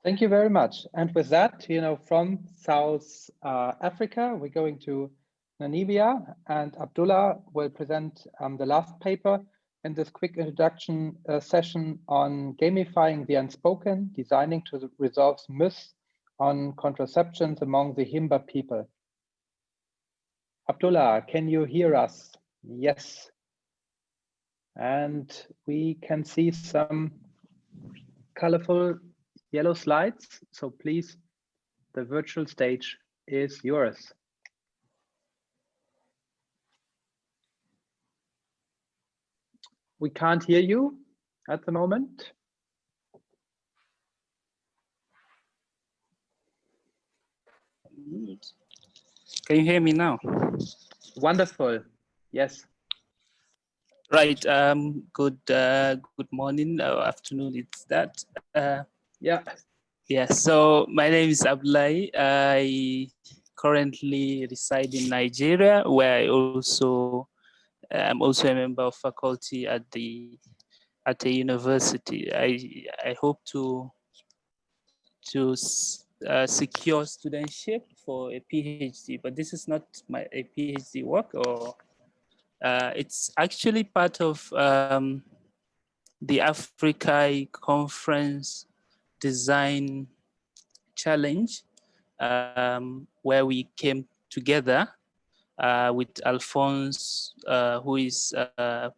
Thank you very much. And with that, you know, from South Africa, we're going to Namibia, and Abdullah will present the last paper in this quick introduction session on gamifying the unspoken, designing to resolve myths on contraceptions among the Himba people. Abdullah, can you hear us? Yes. And we can see some colorful yellow slides, so please, the virtual stage is yours. We can't hear you at the moment. Can you hear me now? Wonderful, yes. Right, good morning or afternoon, it's that. Yeah, so my name is Abdullahi. I currently reside in Nigeria, where I'm also a member of faculty at a university. I hope to secure studentship for a PhD, but this is not a PhD work, or It's actually part of the Africa Conference Design Challenge, where we came together with Alphonse, who is a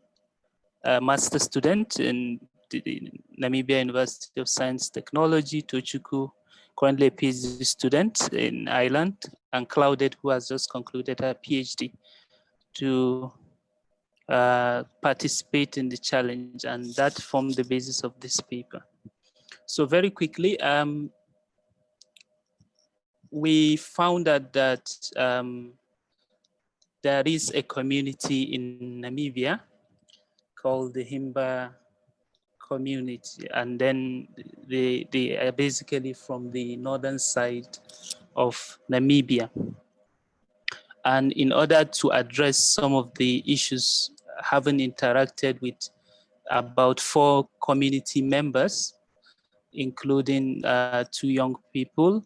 master student in the Namibia University of Science Technology, Tochukwu, currently a PhD student in Ireland, and Claudette, who has just concluded her PhD, to participate in the challenge, and that formed the basis of this paper. So very quickly, we found out that there is a community in Namibia called the Himba community, and then they are basically from the northern side of Namibia. And in order to address some of the issues, having interacted with about 4 community members, including 2 young people,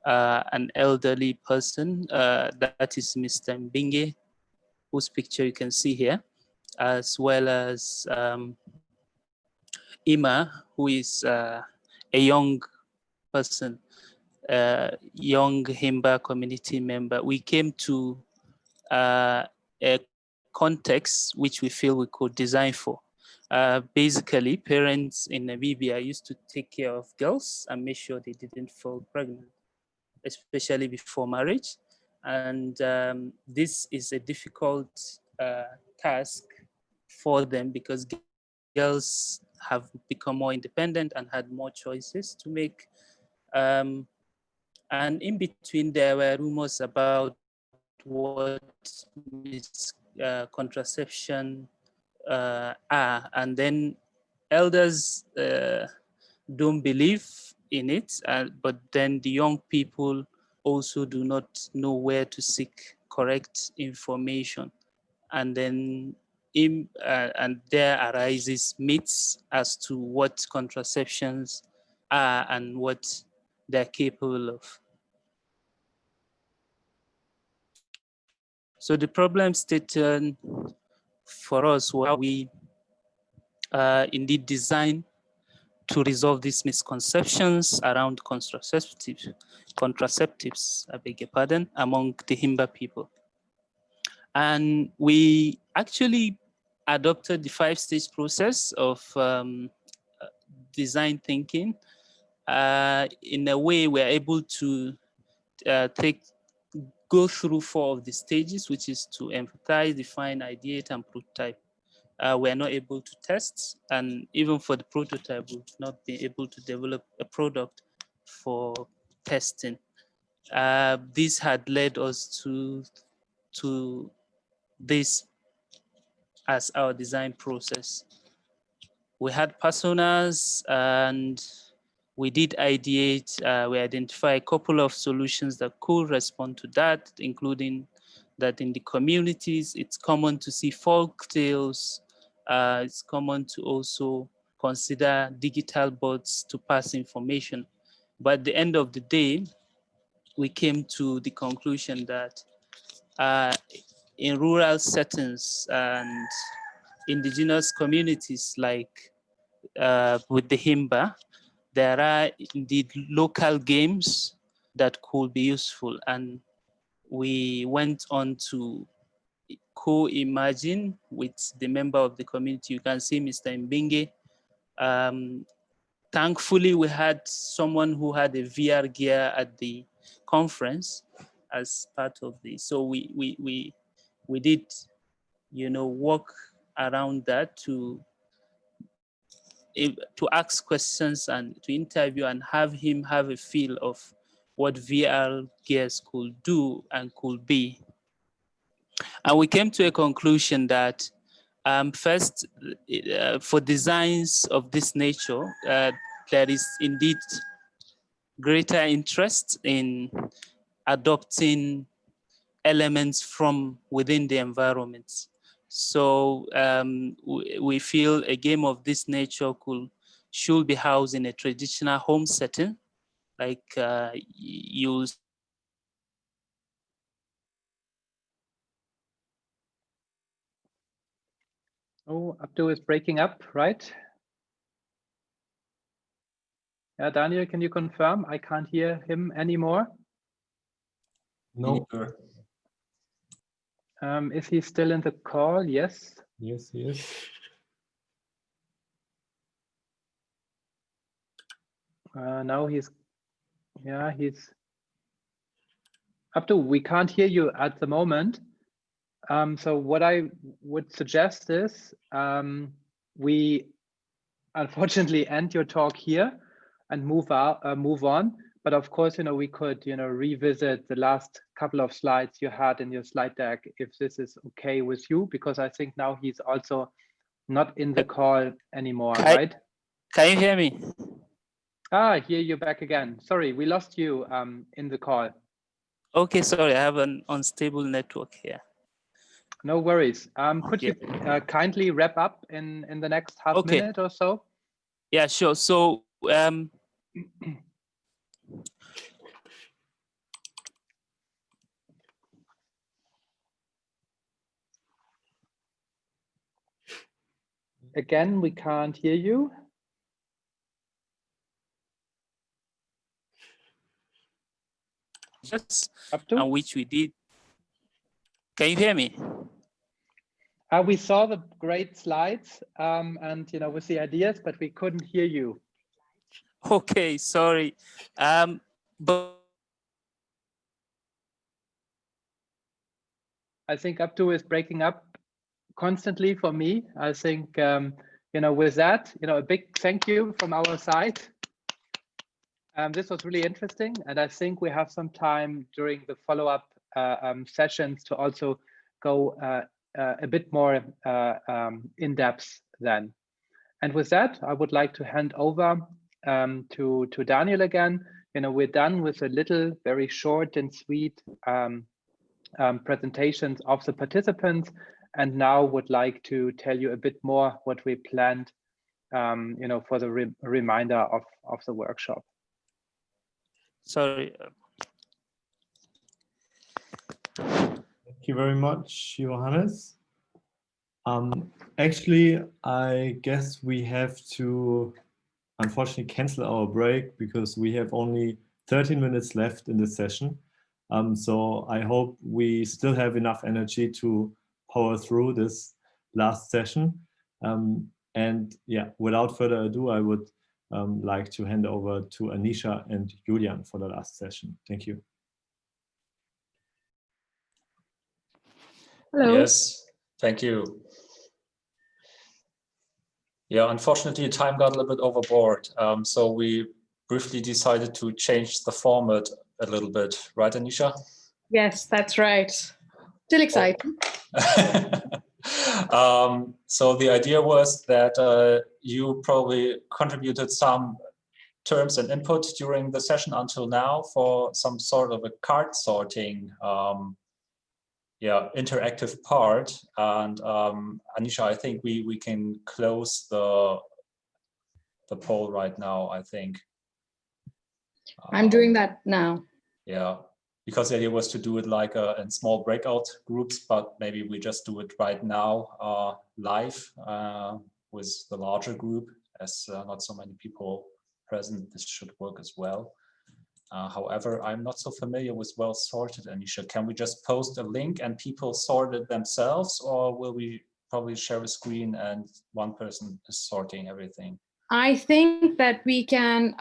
an elderly person, that is Mr. Mbinge, whose picture you can see here, as well as Ima, who is a young person, young Himba community member. We came to a context which we feel we could design for. Basically, parents in Namibia used to take care of girls and make sure they didn't fall pregnant, especially before marriage. And this is a difficult task for them because girls have become more independent and had more choices to make. And in between, there were rumors about what contraception are, and then elders don't believe in it, but then the young people also do not know where to seek correct information. And then and there arises myths as to what contraceptions are and what they're capable of. So the problem stated for us was we indeed design to resolve these misconceptions around contraceptives, I beg your pardon, among the Himba people. And we actually adopted the 5-stage process of design thinking. In a way, we're able to go through 4 of the stages, which is to empathize, define, ideate, and prototype. We're not able to test, and even for the prototype, we've not been able to develop a product for testing. This had led us to this as our design process. We had personas and we did ideate, we identified a couple of solutions that could respond to that, including that in the communities, it's common to see folk tales. It's common to also consider digital bots to pass information. But at the end of the day, we came to the conclusion that in rural settings and indigenous communities like with the Himba, there are indeed local games that could be useful. And we went on to co-imagine with the member of the community. You can see Mr. Mbinge. Thankfully, we had someone who had a VR gear at the conference as part of this. So we did, work around that to ask questions and to interview and have him have a feel of what VR gears could do and could be. And we came to a conclusion that first, for designs of this nature, there is indeed greater interest in adopting elements from within the environment. So we feel a game of this nature should be housed in a traditional home setting, like you Oh, Abdul is breaking up, right? Yeah, Daniel, can you confirm? I can't hear him anymore. No. Is he still in the call? Yes. Yes, he is. Now he's Abdul, we can't hear you at the moment. So what I would suggest is we unfortunately end your talk here and move on. But of course, we could, revisit the last couple of slides you had in your slide deck if this is okay with you, because I think now he's also not in the call anymore, right? Can you hear me? Ah, here you're back again. Sorry, we lost you in the call. Okay, sorry, I have an unstable network here. No worries. Could you kindly wrap up in the next half minute or so? Yeah, sure. So again, we can't hear you. Just on which we did. Can you hear me? We saw the great slides and with the ideas, but we couldn't hear you. Okay, sorry. But I think Abdul is breaking up constantly for me. I think with that, a big thank you from our side. This was really interesting, and I think we have some time during the follow-up sessions to also go a bit more in depth then. And with that, I would like to hand over to Daniel again. We're done with a little, very short and sweet presentations of the participants, and now would like to tell you a bit more what we planned, for the reminder of the workshop. Sorry. Thank you very much, Johannes. Actually, I guess we have to unfortunately cancel our break because we have only 13 minutes left in this session. So I hope we still have enough energy to power through this last session. And yeah, without further ado, I would like to hand over to Anisha and Julian for the last session. Thank you. Hello. Yes, thank you. Yeah, unfortunately, time got a little bit overboard. So we briefly decided to change the format a little bit, right, Anisha? Yes, that's right. Still exciting. So the idea was that you probably contributed some terms and input during the session until now for some sort of a card sorting interactive part. And Anisha, I think we can close the poll right now, I think. I'm doing that now. Yeah, because the idea was to do it like in small breakout groups, but maybe we just do it right now live with the larger group, as not so many people present. This should work as well. However, I'm not so familiar with well sorted, Anisha. Can we just post a link and people sort it themselves, or will we probably share a screen and one person is sorting everything? I think that we can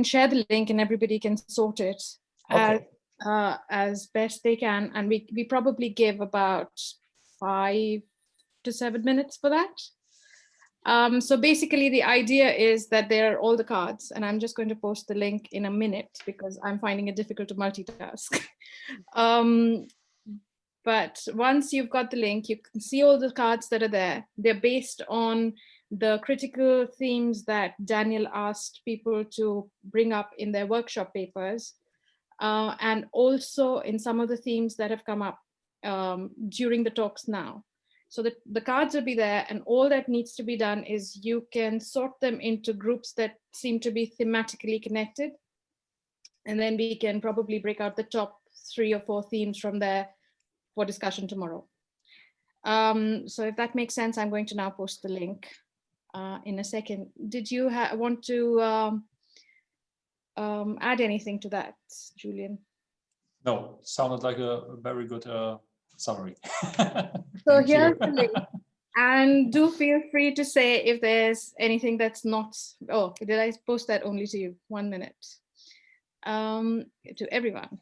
share the link and everybody can sort it as best they can, and we probably give about 5 to 7 minutes for that. So basically the idea is that there are all the cards, and I'm just going to post the link in a minute because I'm finding it difficult to multitask. But once you've got the link, you can see all the cards that are there. They're based on the critical themes that Daniel asked people to bring up in their workshop papers, and also in some of the themes that have come up during the talks now. So the cards will be there, and all that needs to be done is you can sort them into groups that seem to be thematically connected. And then we can probably break out the top 3 or 4 themes from there for discussion tomorrow. So if that makes sense, I'm going to now post the link in a second. Did you want to add anything to that, Julian? No, sounded like a very good summary. So here's the link. And do feel free to say if there's anything that's not, oh, did I post that only to you? 1 minute. To everyone.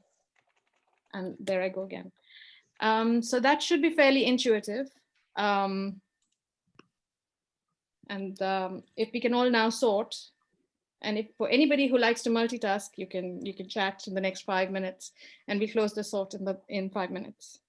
And there I go again. So that should be fairly intuitive. If we can all now sort, and if for anybody who likes to multitask, you can chat in the next 5 minutes, and we close the sort in 5 minutes.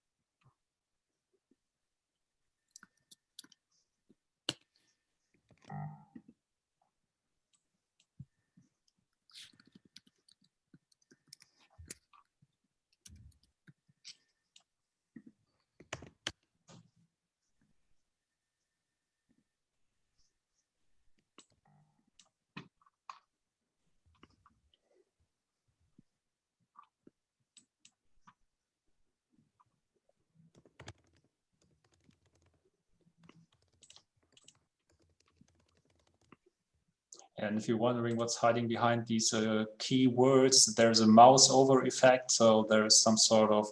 And if you're wondering what's hiding behind these keywords, there's a mouse over effect. So there's some sort of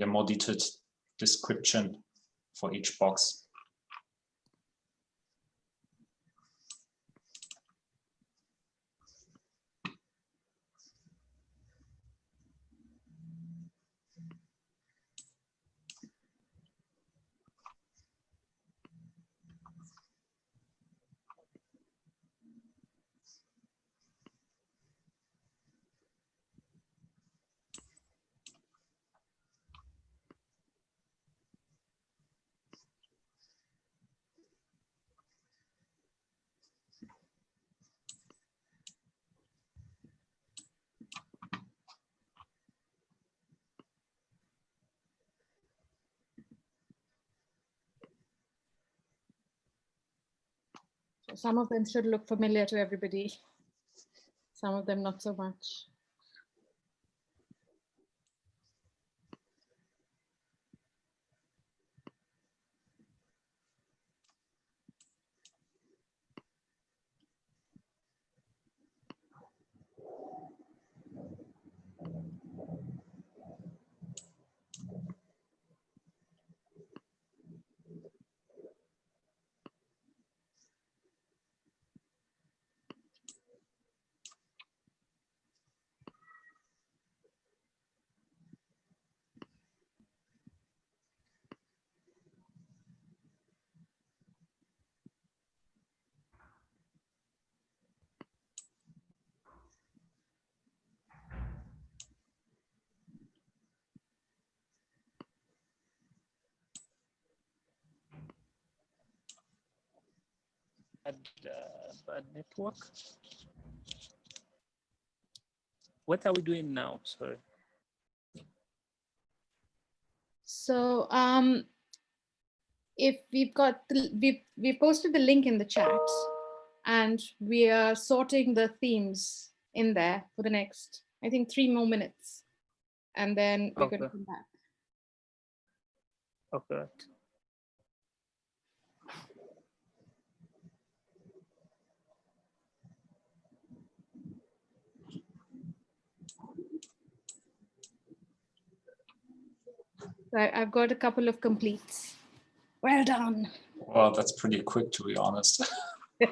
more detailed description for each box. So some of them should look familiar to everybody. Some of them not so much. Bad network. What are we doing now? Sorry. So if we've got we've posted the link in the chat, and we are sorting the themes in there for the next, I think, 3 more minutes, and then we're going to come back. Okay. So I've got a couple of completes. Well done. Well, that's pretty quick, to be honest. Yeah,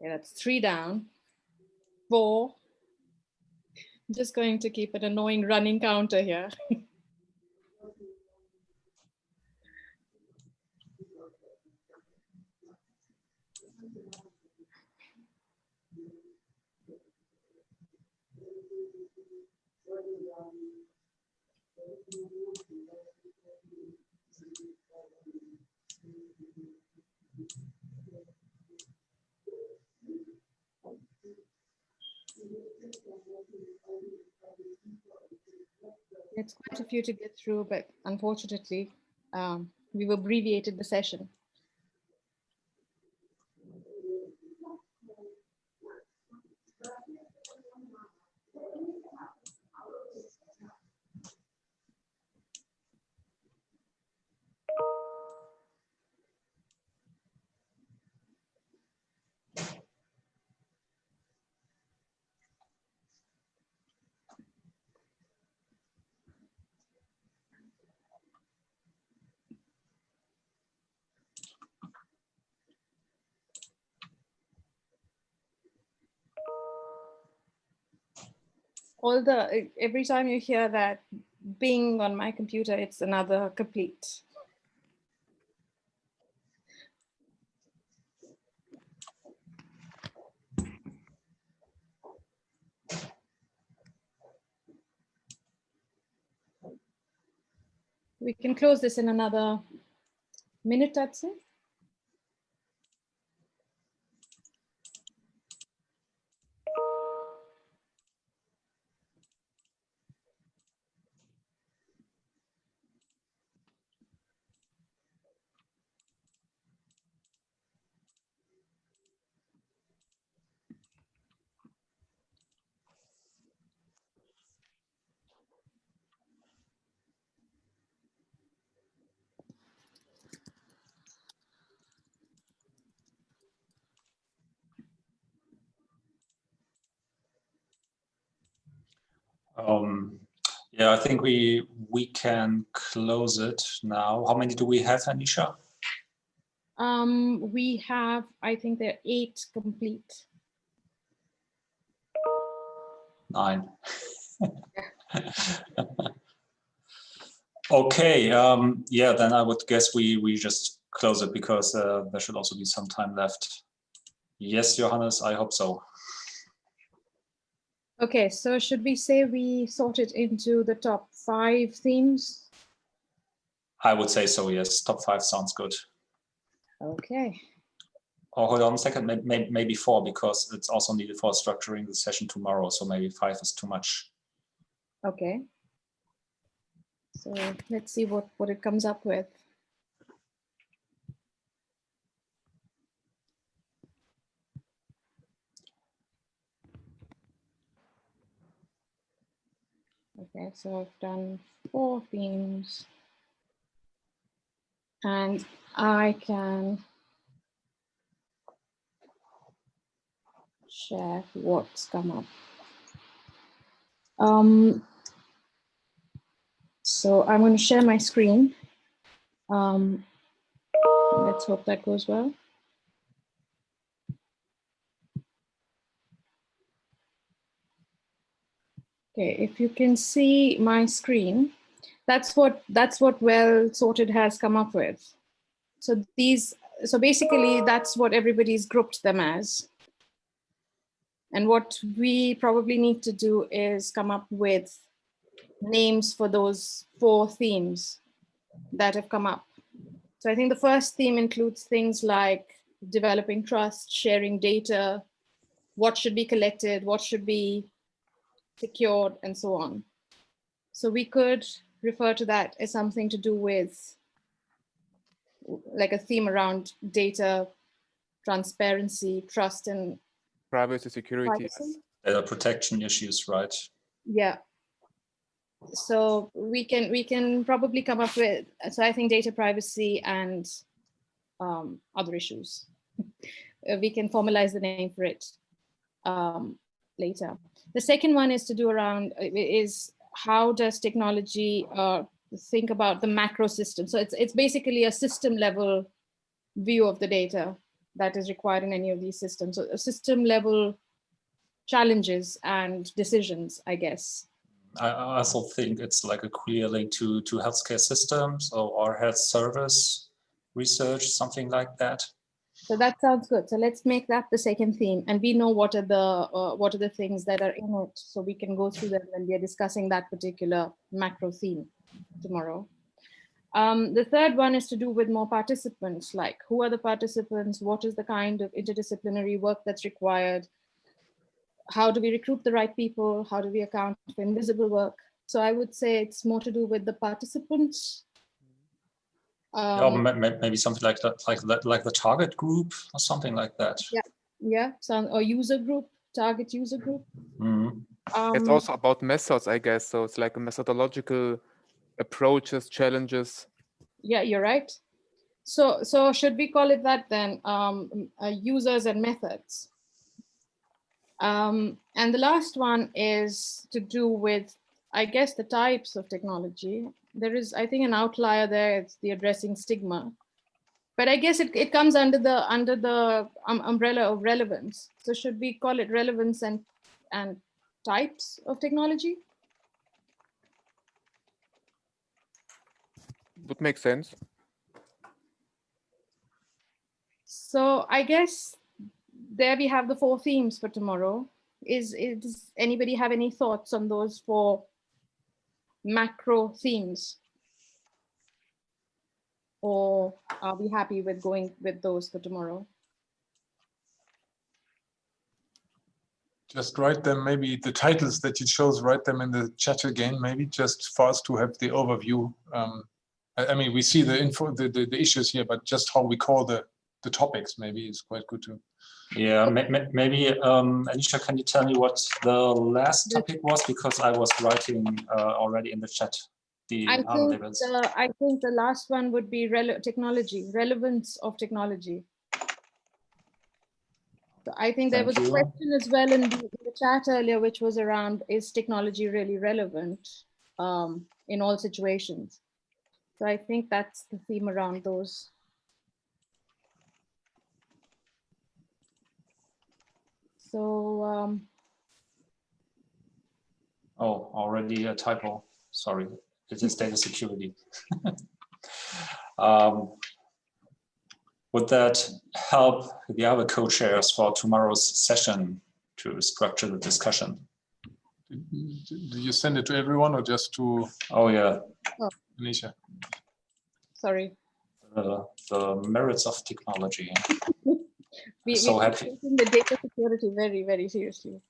that's 3 down. 4. I'm just going to keep an annoying running counter here. It's quite a few to get through, but unfortunately, we've abbreviated the session. Every time you hear that bing on my computer, it's another complete. We can close this in another minute, I'd say. Yeah, I think we can close it now. How many do we have, Anisha? We have, I think there are 8 complete. 9. Okay, yeah, then I would guess we just close it because there should also be some time left. Yes, Johannes, I hope so. Okay, so should we say we sort it into the top 5 themes? I would say so, yes. Top 5 sounds good. Okay. Oh, hold on a second, maybe 4, because it's also needed for structuring the session tomorrow. So maybe 5 is too much. Okay. So let's see what it comes up with. Okay, so I've done 4 themes. And I can share what's come up. So I'm going to share my screen. Let's hope that goes well. Okay, if you can see my screen, that's what Well Sorted has come up with. So basically that's what everybody's grouped them as. And what we probably need to do is come up with names for those 4 themes that have come up. So I think the first theme includes things like developing trust, sharing data, what should be collected, what should be secured, and so on. So we could refer to that as something to do with like a theme around data, transparency, trust, and privacy, security. Data protection issues, right? Yeah. So we can probably come up with, so I think data privacy and other issues. We can formalize the name for it later. The second one is to do around, is how does technology think about the macro system? So it's basically a system level view of the data that is required in any of these systems. So a system level challenges and decisions, I guess. I also think it's like a clear link to healthcare systems or health service research, something like that. So that sounds good. So let's make that the second theme, and we know what are the things that are in it, so we can go through them when we are discussing that particular macro theme tomorrow. The third one is to do with more participants, like who are the participants, what is the kind of interdisciplinary work that's required, how do we recruit the right people, how do we account for invisible work, So I would say it's more to do with the participants. Yeah, maybe something like that, like the target group or something like that. Yeah, or user group, target user group. It's also about methods, I guess. So it's like a methodological approaches, challenges. Yeah, you're right. So should we call it that then? Users and methods. And the last one is to do with, I guess, the types of technology. There is, I think, an outlier there. It's the addressing stigma. But I guess it comes under the umbrella of relevance. So should we call it relevance and types of technology? Would make sense. So I guess there we have the 4 themes for tomorrow. Does anybody have any thoughts on those 4 macro themes? Or are we happy with going with those for tomorrow? Just write them, maybe the titles that you chose, write them in the chat again, maybe just for us to have the overview. I mean, we see the info, the issues here, but just how we call the topics maybe is quite good too. Yeah, maybe Anisha, can you tell me what the last topic was? Because I was writing already in the chat. I think the last one would be technology, relevance of technology. So I think there was a question as well in the chat earlier, which was around, is technology really relevant in all situations? So I think that's the theme around those. So. Oh, already a typo. Sorry, it is data security. Would that help the other co-chairs for tomorrow's session to structure the discussion? Do you send it to everyone or just to? Oh yeah, Anisha. Sorry. The merits of technology. We're taking the data security very, very seriously.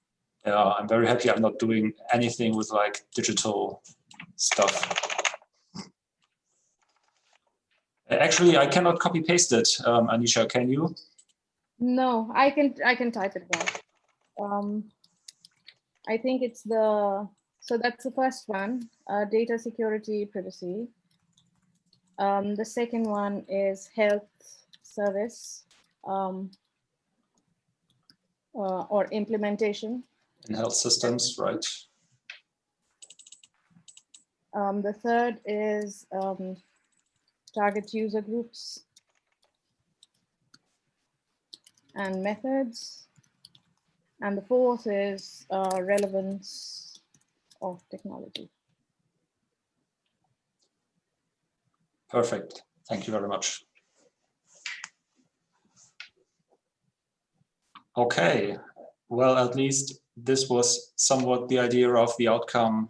Yeah, I'm very happy I'm not doing anything with like digital stuff. Actually, I cannot copy paste it. Anisha, can you? No, I can type it down. I think it's so that's the first one, data security, privacy. The second one is health service or implementation. In health systems, right? The third is target user groups and methods. And the fourth is relevance of technology. Perfect. Thank you very much. Okay. Well, at least this was somewhat the idea of the outcome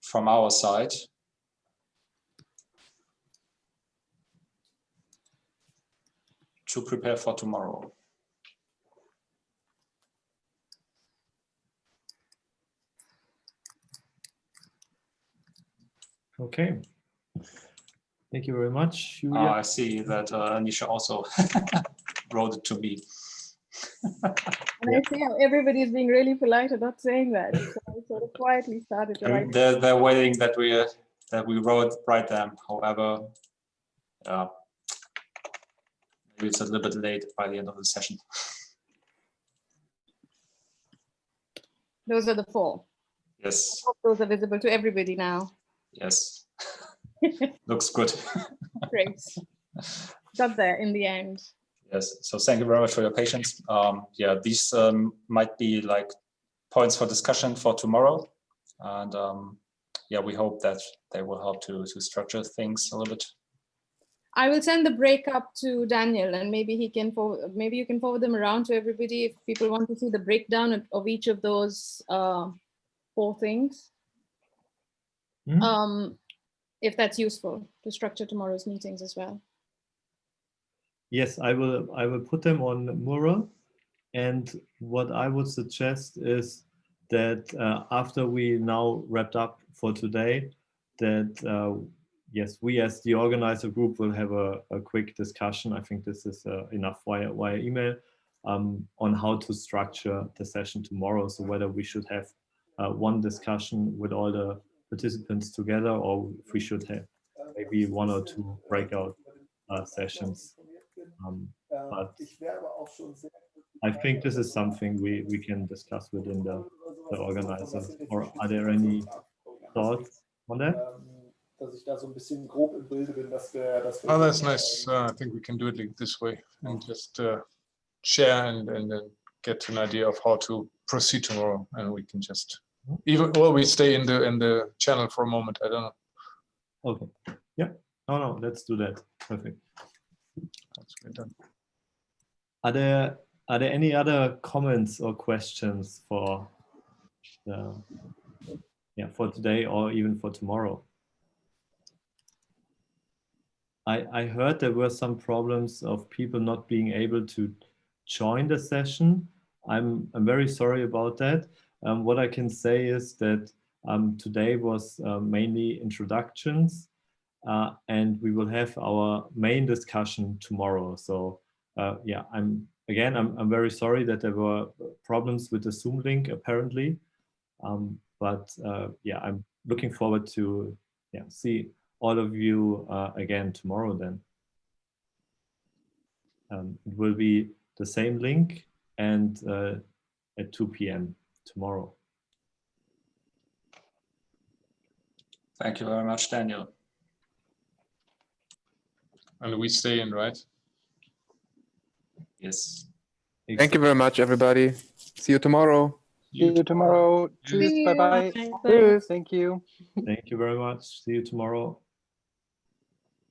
from our side. To prepare for tomorrow. Okay. Thank you very much, Julia. I see that Anisha also wrote it to me. And I see how everybody is being really polite and not saying that. So I sort of quietly started to write. They're waiting that we write them. However, maybe it's a little bit late by the end of the session. Those are the 4. Yes. I hope those are visible to everybody now. Yes. Looks good. Great. Got there in the end. Yes. So thank you very much for your patience. Yeah, these might be like points for discussion for tomorrow. And yeah, we hope that they will help to structure things a little bit. I will send the breakup to Daniel, and maybe he can maybe you can forward them around to everybody if people want to see the breakdown of each of those 4 things. Mm-hmm. If that's useful to structure tomorrow's meetings as well. Yes, I will put them on Mural, and what I would suggest is that after we now wrapped up for today, that yes, we as the organizer group will have a quick discussion. I think this is enough via email on how to structure the session tomorrow. So whether we should have one discussion with all the participants together, or if we should have maybe one or two breakout sessions. But I think this is something we can discuss within the organizers. Or are there any thoughts on that? Oh, that's nice. I think we can do it like this way and just share and then get an idea of how to proceed tomorrow, and we can just or we stay in the channel for a moment. I don't know. Okay. Yeah. No, let's do that. Perfect. That's good done. Are there any other comments or questions for for today or even for tomorrow? I heard there were some problems of people not being able to join the session. I'm very sorry about that. What I can say is that today was mainly introductions, and we will have our main discussion tomorrow. So yeah, I'm very sorry that there were problems with the Zoom link apparently, but yeah, I'm looking forward to see all of you again tomorrow then. It will be the same link and at 2 p.m. tomorrow. Thank you very much, Daniel. And we stay in, right? Yes. Thank you very much, everybody. See you tomorrow. See you tomorrow. Cheers. Bye-bye. Cheers. Thank you. Thank you very much. See you tomorrow.